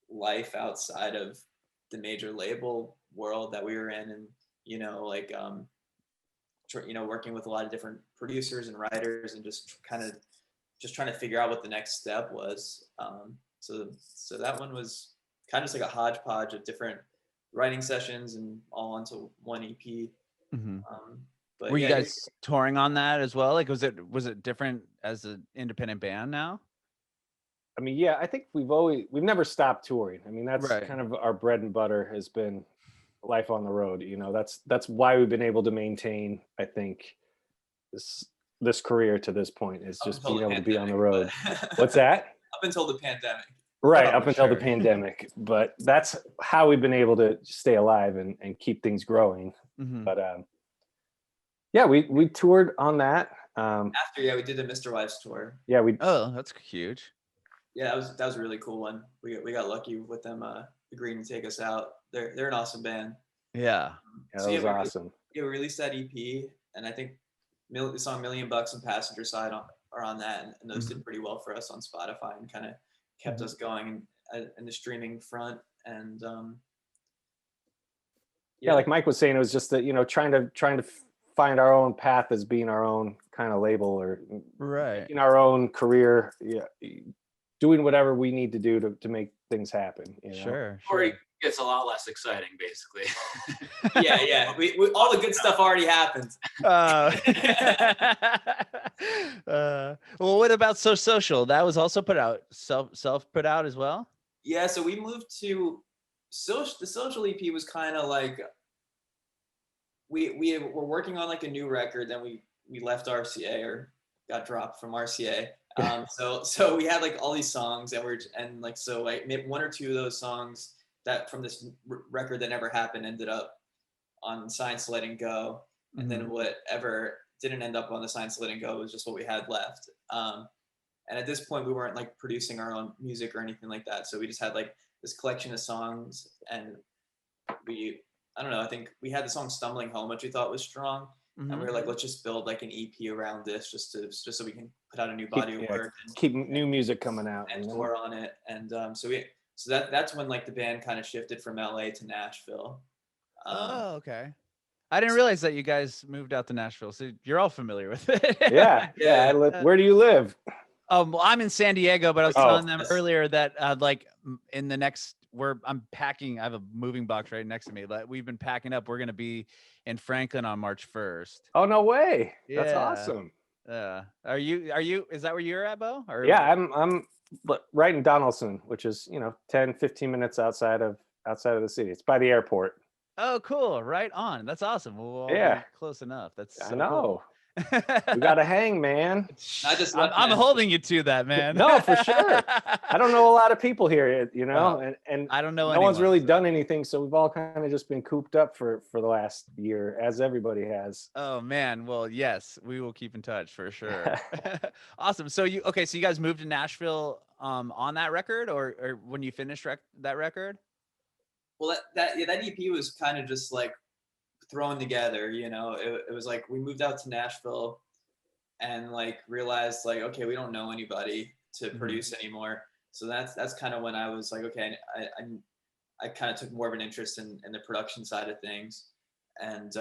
life outside of the major label world that we were in, and working with a lot of different producers and writers, and just trying to figure out what the next step was. So that one was kind of just like a hodgepodge of different writing sessions and all into one EP. Mm-hmm. But were you guys touring on that as well? Like, was it different as an independent band now? I mean, yeah, I think we've never stopped touring. I mean, that's right. kind of our bread and butter has been life on the road. That's why we've been able to maintain, I think, this career to this point is just being able to be on the road. What's that? Up until the pandemic. Right, Oh, up until the sure. pandemic. But that's how we've been able to stay alive and keep things growing. Mhm. But yeah, we toured on that. After, yeah, we did the Mr. Wives tour. Yeah, we Oh, that's huge. Yeah, that was a really cool one. We got lucky with them agreeing to take us out. They're an awesome band. Yeah. that was awesome. We released that EP, and I think the song "$1 Million" and "Passenger Side" are on that, and those did pretty well for us on Spotify, and kind of kept us going in the streaming front. And Yeah, like Mike was saying, it was just that, you know, trying to find our own path as being our own kind of label, or Right. in our own career, yeah, doing whatever we need to do to make things happen. You know? Sure. Or it gets a lot less exciting, basically. yeah. We all the good stuff already happened. Well, what about So Social? That was also put out, self put out as well? Yeah, so we moved to the Social EP was kind of like we were working on like a new record, then we left RCA, or got dropped from RCA. So we had like all these songs, and so one or two of those songs that from this record that never happened ended up on Science Letting Go, and then whatever didn't end up on the Science Letting Go was just what we had left. And at this point, we weren't like producing our own music or anything like that, so we just had like this collection of songs, and I don't know, I think we had the song "Stumbling Home," which we thought was strong. And we were like, let's just build like an EP around this, just so we can put out a new body of work and keep new music coming out and tour on it. And so that's when like the band kind of shifted from LA to Nashville. Oh, okay. I didn't realize that you guys moved out to Nashville, so you're all familiar with it. Yeah. Where do you live? Well, I'm in San Diego, but I was telling them Yes. earlier that like in the next, I'm packing. I have a moving box right next to me. But we've been packing up. We're gonna be in Franklin on March 1st. Oh, no way! That's Yeah. awesome. Are you? Is that where you're at, Bo? Or Yeah, I'm right in Donaldson, which is 10, 15 minutes outside of the city. It's by the airport. Oh, cool! Right on. That's awesome. We'll all be close enough. That's so I know. Cool. We got to hang, man. I'm holding you to that, man. No, for sure. I don't know a lot of people here, and I don't know. No one's really done anything, so we've all kind of just been cooped up for the last year, as everybody has. Oh man, well, yes, we will keep in touch for sure. Awesome. So you guys moved to Nashville on that record, or when you finished that record? Well, that EP was kind of just like thrown together, it was like we moved out to Nashville and like realized like, okay, we don't know anybody to produce anymore. So that's kind of when I was like, okay, I kind of took more of an interest in the production side of things, and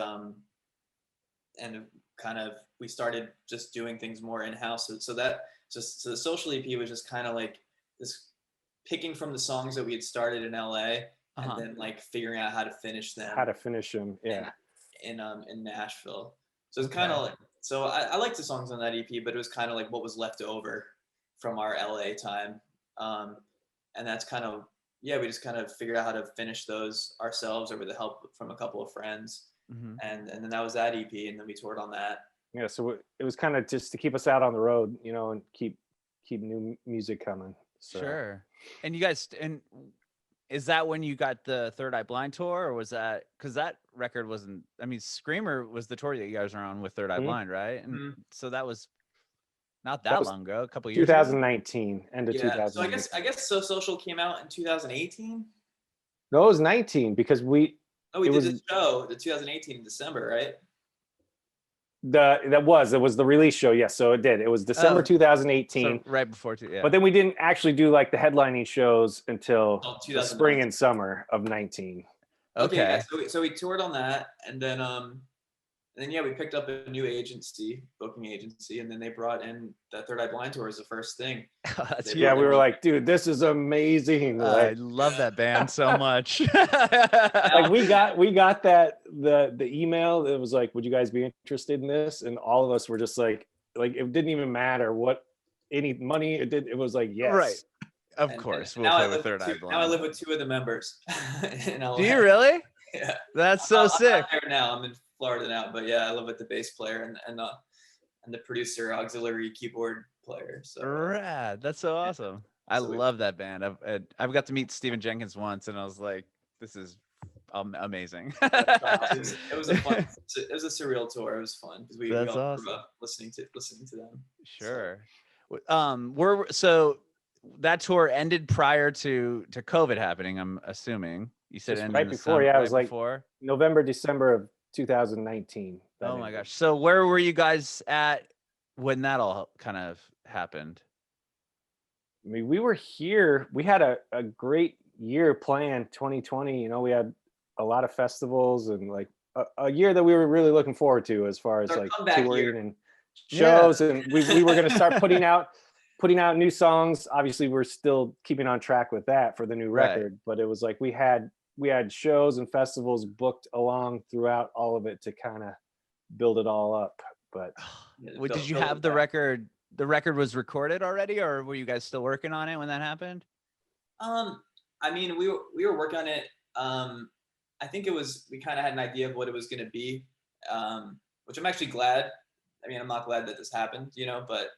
kind of we started just doing things more in-house. So the Social EP was just kind of like this picking from the songs that we had started in LA. And then like figuring out how to finish them. Yeah. In Nashville. So it's kind of like, so I liked the songs on that EP, but it was kind of like what was left over from our LA time. And that's kind of, we just kind of figured out how to finish those ourselves, or with the help from a couple of friends. And then that was that EP, and then we toured on that. Yeah, so it was kind of just to keep us out on the road, and keep new music coming. So. Sure. And you guys, is that when you got the Third Eye Blind tour, or was that, because that record wasn't, Screamer was the tour that you guys were on with Third Eye Blind, right? And so that was not that long ago, a couple years 2019, end of 2019. So I guess So Social came out in 2018. No, it was 19 because we did the show, the 2018 in December, right? It was the release show. Yes, so it did. It was December 2018, so right before. But then we didn't actually do like the headlining shows until the spring and summer of 19. Okay. Yeah, so we toured on that, and then we picked up a new booking agency, and then they brought in that Third Eye Blind tour as the first thing. We were like, dude, this is amazing. I love that band so much. Like we got that the email that was like, would you guys be interested in this? And all of us were just like it didn't even matter what any money it did. It was like, yes. Right. Of course. We'll play with Third Eye Blind. Now I live with two of the members. Do you really? Yeah. That's so sick. I'm not there now. I'm in Florida now, but yeah, I live with the bass player and the producer, auxiliary keyboard player. So rad. That's so awesome. I So love that band. I've got to meet Stephen Jenkins once, and I was like, this is amazing. it was a fun. It was a surreal tour. It was fun because we That's all awesome. grew up listening to them. Sure. So that tour ended prior to COVID happening. I'm assuming you said Just it ended right in the before, summer, yeah, it right was like before. November, December of 2019. Oh my gosh. So where were you guys at when that all kind of happened? I mean, we were here. We had a great year planned, 2020. You know, we had a lot of festivals and like a year that we were really looking forward to as far as Our like comeback touring year. and shows. And we were going to start putting out new songs. Obviously, we're still keeping on track with that for the new Right. record. But it was like we had shows and festivals booked along throughout all of it to kind of build it all up. But Did you have the record? The record was recorded already, or were you guys still working on it when that happened? I mean, we were working on it. I think we kind of had an idea of what it was going to be, which I'm actually glad. I mean, I'm not glad that this happened, you know, but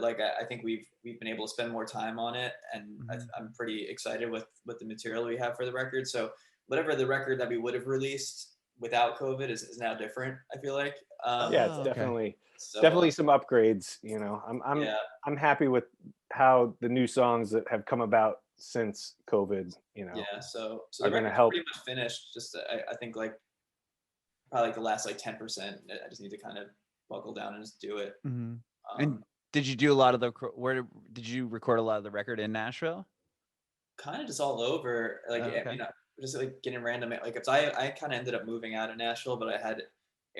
like I think we've been able to spend more time on it, and I'm pretty excited with the material we have for the record. So whatever the record that we would have released without COVID is now different, I feel like. Yeah, it's definitely some upgrades. You know, I'm happy with how the new songs that have come about since COVID. You know, so are going to help. Pretty much finished. Just I think like probably like the last like 10%. I just need to kind of buckle down and just do it. And did you do a lot of did you record a lot of the record in Nashville? Kind of just all over. Like you know, just like getting random. Like if I kind of ended up moving out of Nashville, but I had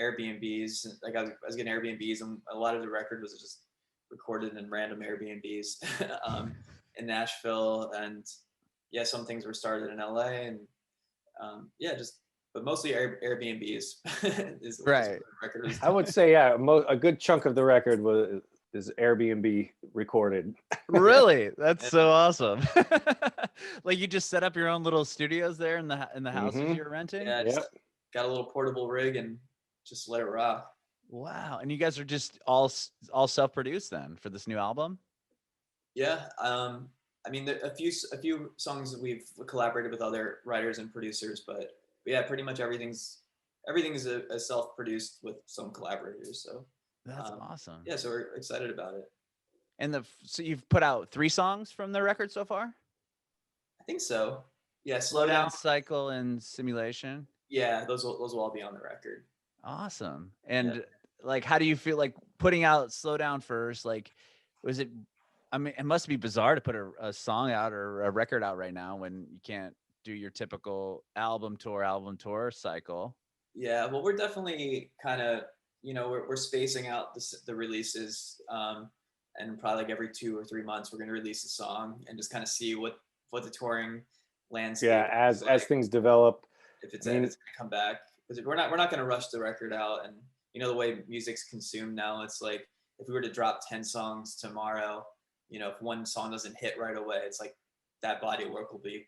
Airbnbs. Like I was getting Airbnbs, and a lot of the record was just recorded in random Airbnbs in Nashville, and some things were started in LA, and but mostly Airbnbs is right. Record is. I would say a good chunk of the record is Airbnb recorded. Really? That's so awesome. Like you just set up your own little studios there in the houses you're renting? Yeah, just got a little portable rig and just let it rock. Wow. And you guys are just all self-produced then for this new album? Yeah. I mean, a few songs that we've collaborated with other writers and producers, but yeah, pretty much everything is a self-produced with some collaborators. So that's awesome. Yeah, so we're excited about it. And so you've put out 3 songs from the record so far? I think so. Yeah, Slow Down, Cycle, and Simulation. Yeah, those will all be on the record. Awesome. And like, how do you feel like putting out Slow Down first? Like, I mean, it must be bizarre to put a song out or a record out right now when you can't do your typical album tour cycle. Yeah, well, we're definitely kind of, you know, we're spacing out the releases, and probably like every 2 or 3 months we're going to release a song and just kind of see what the touring landscape is like, as things develop, if it's going to come back, because we're not going to rush the record out. And you know, the way music's consumed now, it's like if we were to drop 10 songs tomorrow, you know, if one song doesn't hit right away, it's like that body of work will be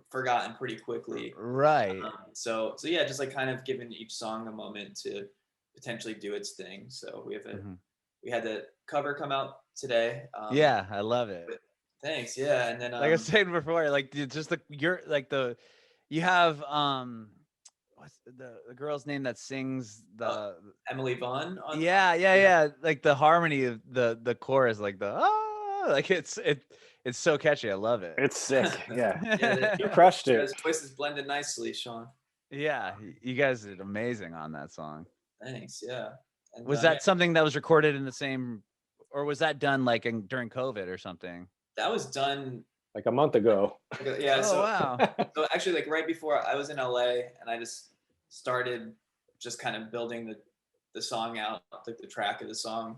forgotten pretty quickly. Right. So yeah, just like kind of giving each song a moment to potentially do its thing. So we had the cover come out today. Yeah, I love it. Thanks. Yeah, and then like I was saying before, like just you have what's the girl's name that sings Emily Vaughn. Yeah. Like the harmony of the chorus, like it's so catchy. I love it. It's sick. Yeah, you crushed it. His voices blended nicely, Sean. Yeah, you guys did amazing on that song. Thanks. Yeah. And, was that something that was recorded in the same, or was that done like during COVID or something? That was done like a month ago. Yeah. Wow. So actually, like right before I was in LA, and I just started just kind of building the song out, like the track of the song,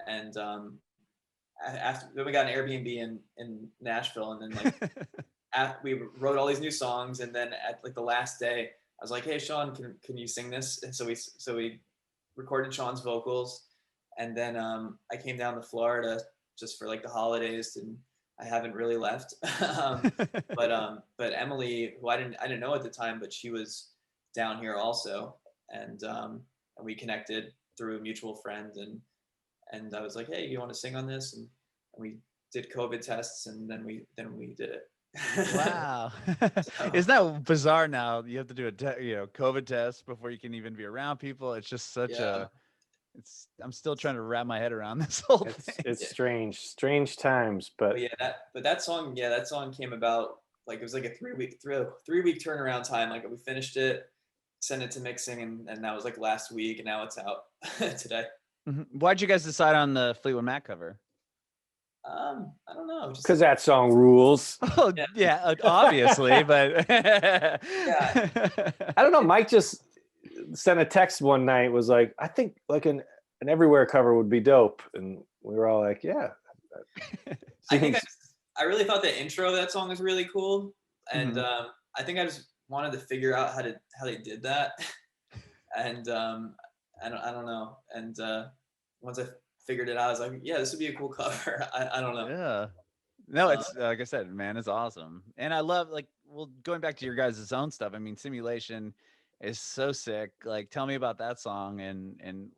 and then we got an Airbnb in Nashville, and then like we wrote all these new songs, and then at like the last day, I was like, "Hey, Sean, can you sing this?" And so we recorded Sean's vocals, and then I came down to Florida just for like the holidays, and I haven't really left. But Emily, who I didn't know at the time, but she was down here also, and we connected through a mutual friend, and I was like, "Hey, you want to sing on this?" And we did COVID tests, and then we did it. Wow. So, Isn't that bizarre now? You have to do a COVID test before you can even be around people. It's just such yeah. I'm still trying to wrap my head around this whole thing. It's Yeah. strange times, but But that song came about like it was like a 3-week turnaround time. Like we finished it, sent it to mixing, and that was like last week, and now it's out today. Why'd you guys decide on the Fleetwood Mac cover? I don't know, just because that song rules. Oh yeah, obviously, but Yeah. I don't know. Mike just sent a text one night, was like, I think like an everywhere cover would be dope, and we were all like, yeah. I really thought the intro of that song was really cool, and Mhm. I think I just wanted to figure out how they did that, and I don't know, and once I figured it out, I was like, yeah, this would be a cool cover. I don't know. Yeah. No, it's like I said, man, it's awesome. And I love going back to your guys' own stuff. I mean, Simulation is so sick. Like tell me about that song and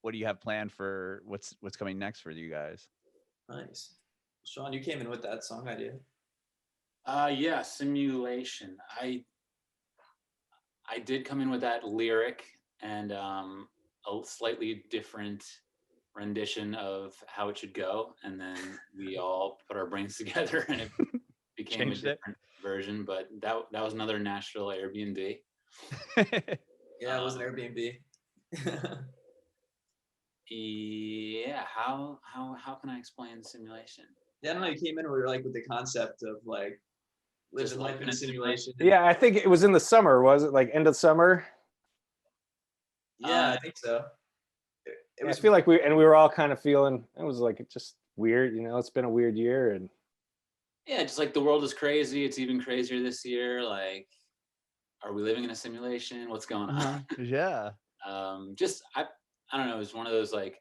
what do you have planned for what's coming next for you guys? Nice. Sean, you came in with that song idea. Yeah, Simulation. I did come in with that lyric and a slightly different rendition of how it should go, and then we all put our brains together and it became a different version. But that was another Nashville Airbnb. Yeah, it was an Airbnb. Yeah, how can I explain Simulation? Yeah, I don't know. You came in with the concept of like living life in a simulation. Yeah, I think it was in the summer. Was it like end of summer? Yeah, I think so. I feel like we were all kind of feeling it was like just weird. It's been a weird year, and yeah, just like the world is crazy. It's even crazier this year. Like, are we living in a simulation? What's going on? Yeah. Just I don't know. It's one of those like,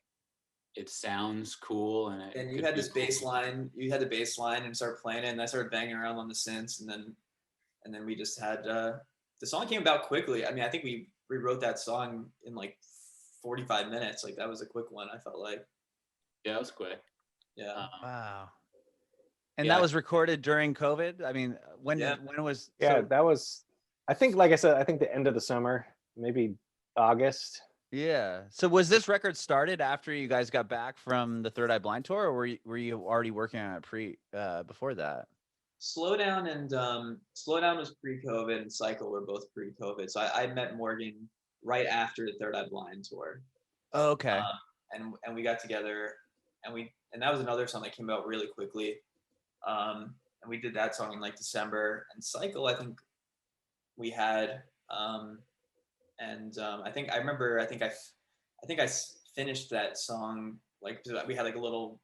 it sounds cool, and you had this bass line. You had the bass line and started playing it, and I started banging around on the synths, and then we just had the song came about quickly. I mean, I think we rewrote that song in like 45 minutes. Like that was a quick one. I felt like. Yeah, it was quick. Yeah. Wow. And that was recorded during COVID. I mean, when was? Yeah, that was. I think, like I said, I think the end of the summer, maybe August. Yeah. So was this record started after you guys got back from the Third Eye Blind tour, or were you already working on it before that? Slow Down was pre-COVID, and Cycle were both pre-COVID. So I met Morgan right after the Third Eye Blind tour. Oh, okay. And we got together, and that was another song that came out really quickly. And we did that song in like December. And Cycle, I think we had, I think I finished that song, like we had like a little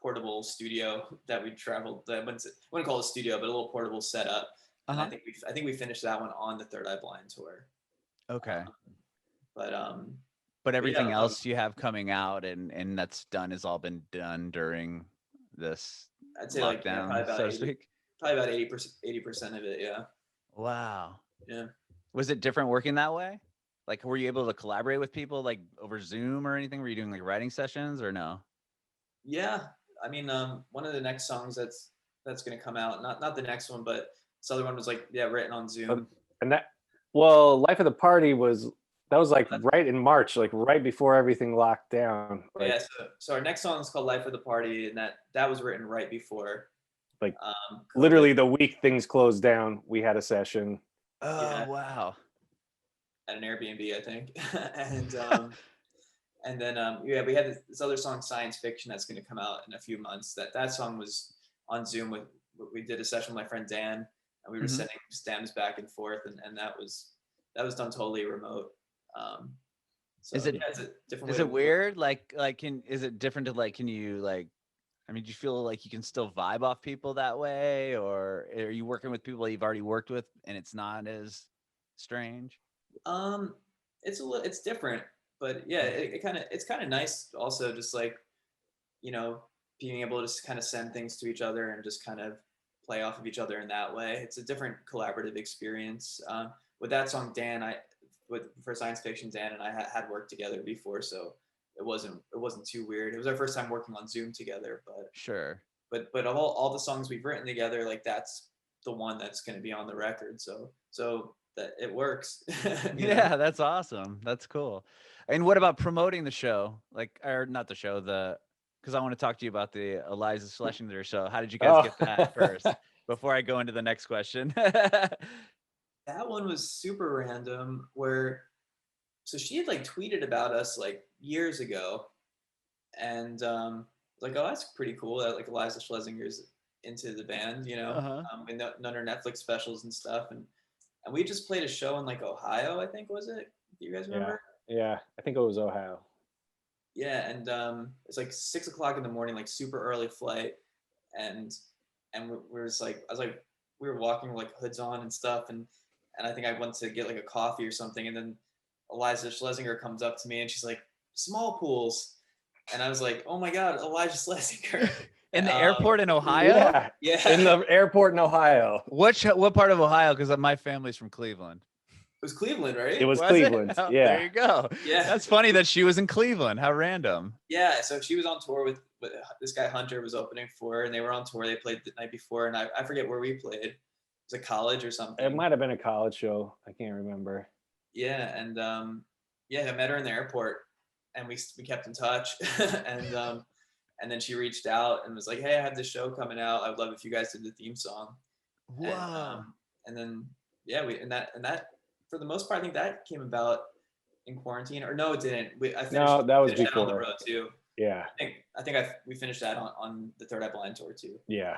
portable studio that we traveled. I wouldn't call it a studio, but a little portable setup. And I think we finished that one on the Third Eye Blind tour. Okay. But everything else you have coming out and that's done has all been done during this I'd say lockdown, like so to speak. Probably about 80% of it. Yeah. Wow. Yeah. Was it different working that way? Like, were you able to collaborate with people like over Zoom or anything? Were you doing like writing sessions or no? Yeah. I mean, one of the next songs that's going to come out, not the next one, but this other one was like, written on Zoom. And Life of the Party was like right in March, like right before everything locked down. Like, yeah. So our next song is called Life of the Party, and that was written right before. Like literally the week things closed down, we had a session. Oh, yeah. Wow. At an Airbnb, I think. And then we had this other song, Science Fiction, that's going to come out in a few months. That song was on Zoom we did a session with my friend Dan, and we were sending stems back and forth, and that was done totally remote. So, is it it's a different is it weird? Like is it different to like, can you like, I mean, do you feel like you can still vibe off people that way, or are you working with people you've already worked with and it's not as strange? It's different, but yeah, it's kind of nice also, just like, being able to just kind of send things to each other and just kind of play off of each other in that way. It's a different collaborative experience. With that song, for Science Fiction, Dan and I had worked together before, so wasn't too weird. It was our first time working on Zoom together, Sure. but of all the songs we've written together, like that's the one that's going to be on the record. So that it works. Yeah, that's awesome. That's cool. And what about promoting the show? Like, or not the show, because I want to talk to you about the Eliza Schlesinger show. How did you guys get that first? Before I go into the next question. That one was super random so she had like tweeted about us like years ago, and like, oh, that's pretty cool that like Eliza Schlesinger's into the band, and none her Netflix specials and stuff, and we just played a show in like Ohio, I think, was it? Do you guys remember? Yeah, I think it was Ohio. Yeah, and it's like 6 o'clock in the morning, like super early flight, and we were walking with like hoods on and stuff, and I think I went to get like a coffee or something, and then Eliza Schlesinger comes up to me and she's like, Smallpools, and I was like, oh my god, Eliza Schlesinger. In the airport in Ohio? Yeah. In the airport in Ohio. What part of Ohio? Because my family's from Cleveland. It was Cleveland, right? It was Cleveland. Oh, yeah. There you go. Yeah. That's funny that she was in Cleveland. How random. Yeah. So she was on tour with this guy Hunter was opening for her, and they were on tour. They played the night before, and I forget where we played. It was a college or something. It might have been a college show. I can't remember. Yeah, and I met her in the airport, and we kept in touch, and then she reached out and was like, "Hey, I have this show coming out. I would love if you guys did the theme song." Wow. And then that for the most part, I think that came about in quarantine, or no, it didn't. That was before. On the road too. Yeah. I think we finished that on the Third Eye Blind tour too. Yeah.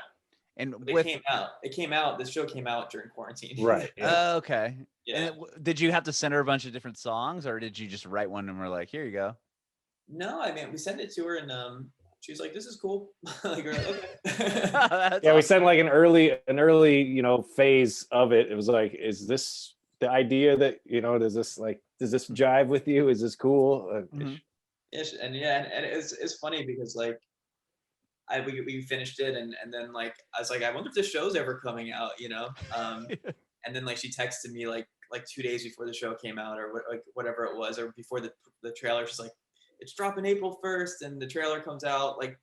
And it came out. The show came out during quarantine. Right. Yeah. Okay. Yeah. And did you have to send her a bunch of different songs, or did you just write one and we're like, here you go? No, I mean, we sent it to her, and she was like, "This is cool." Like, we're like, okay. Yeah, awesome. We sent like an early, phase of it. It was like, is this the idea that, does this jive with you? Is this cool? Mm-hmm. And it's funny because like we finished it, and then like I was like, I wonder if the show's ever coming out, and then like she texted me like 2 days before the show came out, or whatever it was, or before the trailer. She's like, it's dropping April 1st, and the trailer comes out like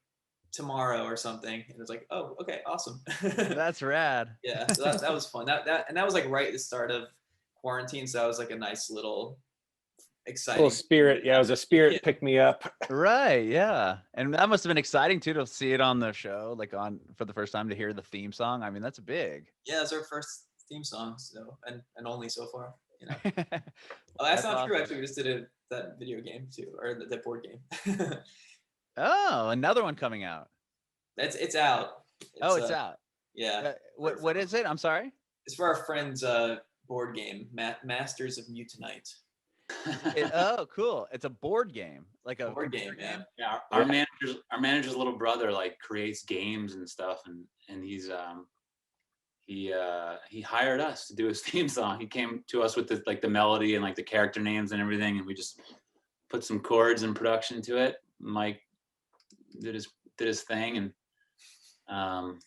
tomorrow or something. And it's like, oh, okay, awesome. That's rad. Yeah, so that was fun. That was like right at the start of quarantine, so that was like a nice little exciting little spirit. Yeah, it was a spirit pick me up. Right. Yeah, and that must have been exciting too to see it on the show, like for the first time, to hear the theme song. I mean, that's big. Yeah, it's our first theme song, so and only so far. Well, that's not awesome. True. Actually, we just did that video game too, or the board game. Oh, another one coming out. It's out. It's out. Yeah. What is it? I'm sorry. It's for our friend's board game, Masters of Mutanite. Oh, cool! It's a board game, like a board game. Yeah. Our manager's little brother like creates games and stuff, and he's he hired us to do his theme song. He came to us with the melody and like the character names and everything, and we just put some chords and production to it. Mike did his thing, and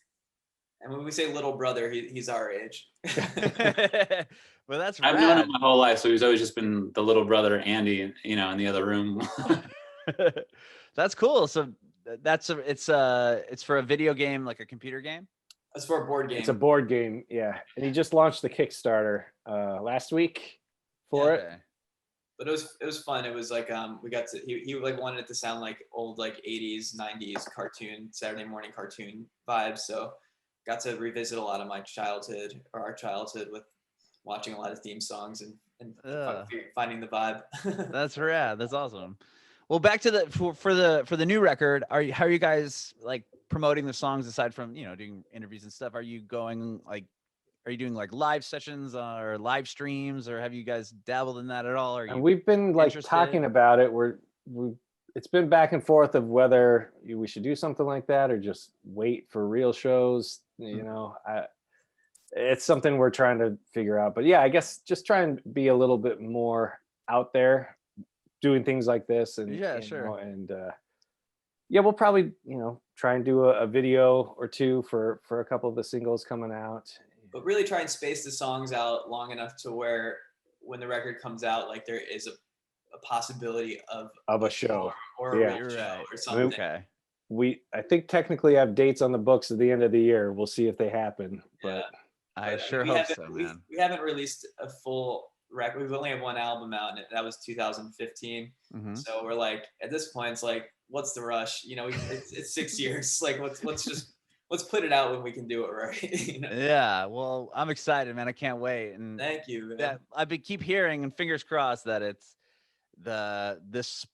when we say little brother, he's our age. Well, that's I've known him my whole life, so he's always just been the little brother Andy, in the other room. That's cool. So it's for a video game, like a computer game. It's for a board game. It's a board game, yeah. And he just launched the Kickstarter last week for it. But it was fun. It was like we got to he like wanted it to sound like old like 80s, 90s cartoon, Saturday morning cartoon vibes. So got to revisit a lot of my childhood, or our childhood, with watching a lot of theme songs and finding the vibe. That's rad. That's awesome. Well, back to for the new record, how are you guys like promoting the songs aside from doing interviews and stuff? Are you doing like live sessions or live streams, or have you guys dabbled in that at all? And we've been like talking about it. It's been back and forth of whether we should do something like that or just wait for real shows. It's something we're trying to figure out. But yeah, I guess just try and be a little bit more out there doing things like this. And sure. We'll probably try and do a video or two for a couple of the singles coming out. But really try and space the songs out long enough to where when the record comes out, like there is a possibility of a show. or a Yeah. real You're show right. or something. Okay. I think technically have dates on the books at the end of the year. We'll see if they happen. But I But, sure we hope haven't- so, we- man. We haven't released a full record. We've only had one album out, and that was 2015. Mhm. So we're like, at this point, it's like, what's the rush? You know, it's 6 years. Like, let's put it out when we can do it right. You know? Yeah. Well, I'm excited, man. I can't wait. And Thank you, man. that keep hearing, and fingers crossed that it's this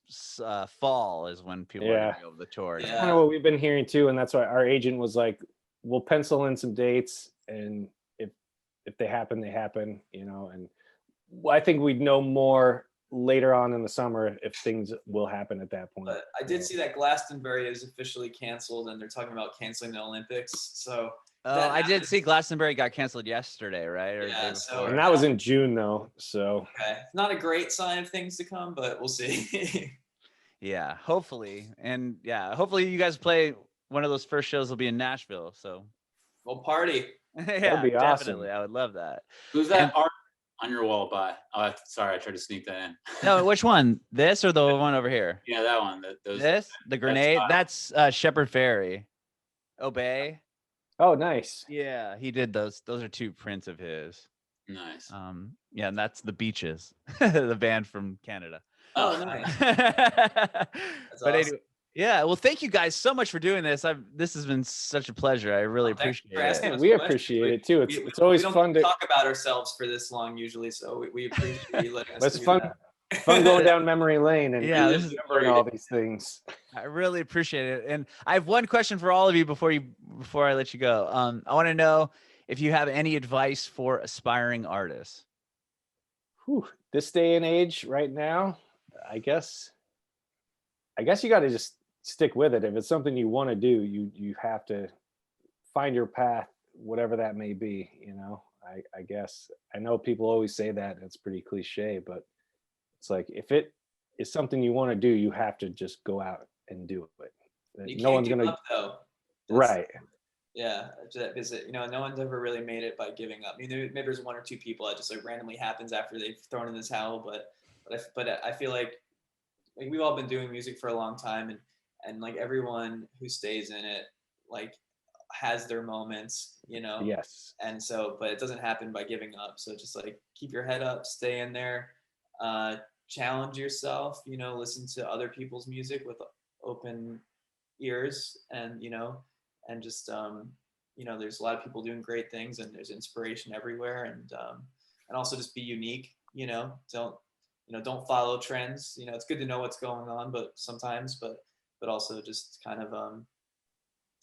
fall is when people are Yeah. gonna be able to tour. Yeah. kind of what we've been hearing too, and that's why our agent was like, we'll pencil in some dates, and if they happen, they happen, you know. And I think we'd know more later on in the summer if things will happen at that point. But I did see that Glastonbury is officially canceled, and they're talking about canceling the Olympics. So Oh, that I did happens- see Glastonbury got canceled yesterday, right? Or the Yeah, day so- before. And that was in June though, so okay, not a great sign of things to come, but we'll see. Yeah, hopefully. And yeah, hopefully you guys play one of those first shows will be in Nashville. So We'll party. yeah, be awesome. definitely. I would love that. Who's that And- art on your wall by? Oh, sorry, I tried to sneak that in. No, which one? This or the one over here? Yeah, that one. Those. This? The grenade? That's Shepherd Ferry. Obey. oh nice. Yeah, he did those. Those are two prints of his. Nice. Yeah, and that's the Beaches, the band from Canada. Oh, nice. But awesome. anyway, yeah. Well, thank you guys so much for doing this. This has been such a pleasure. I really Thanks appreciate for asking it. us We questions. appreciate it too. We It's always don't fun to talk about ourselves for this long usually, so we appreciate you letting us It's do fun- that. fun going down memory lane and Yeah, this is remembering all these things. I really appreciate it. And I have one question for all of you before I let you go. I want to know if you have any advice for aspiring artists. Whew, this day and age right now, I guess you got to just stick with it. If it's something you want to do, you have to find your path, whatever that may be, you know. I guess I know people always say that, and it's pretty cliche, but it's like, if it is something you want to do, you have to just go out and do it. You No can't one's give gonna up, though. right. Yeah, because no one's ever really made it by giving up. I mean, maybe there's one or two people that just like randomly happens after they've thrown in the towel, but I feel like we've all been doing music for a long time, and like everyone who stays in it like has their moments, you know. Yes. And so, but it doesn't happen by giving up. So just like keep your head up, stay in there, challenge yourself, you know, listen to other people's music with open ears, and and just there's a lot of people doing great things, and there's inspiration everywhere, and also just be unique, don't follow trends. It's good to know what's going on, but sometimes, but also just kind of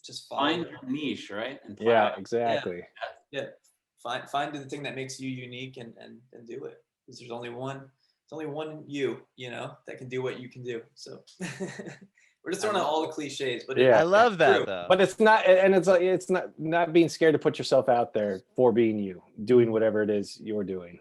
just Find follow. your niche, right? And Yeah, find- exactly. Yeah, find the thing that makes you unique, and do it, because there's only one you that can do what you can do. So we're just throwing out all the cliches, but Yeah. I love that true. though. But it's not, and it's not being scared to put yourself out there for being you, doing whatever it is you're doing.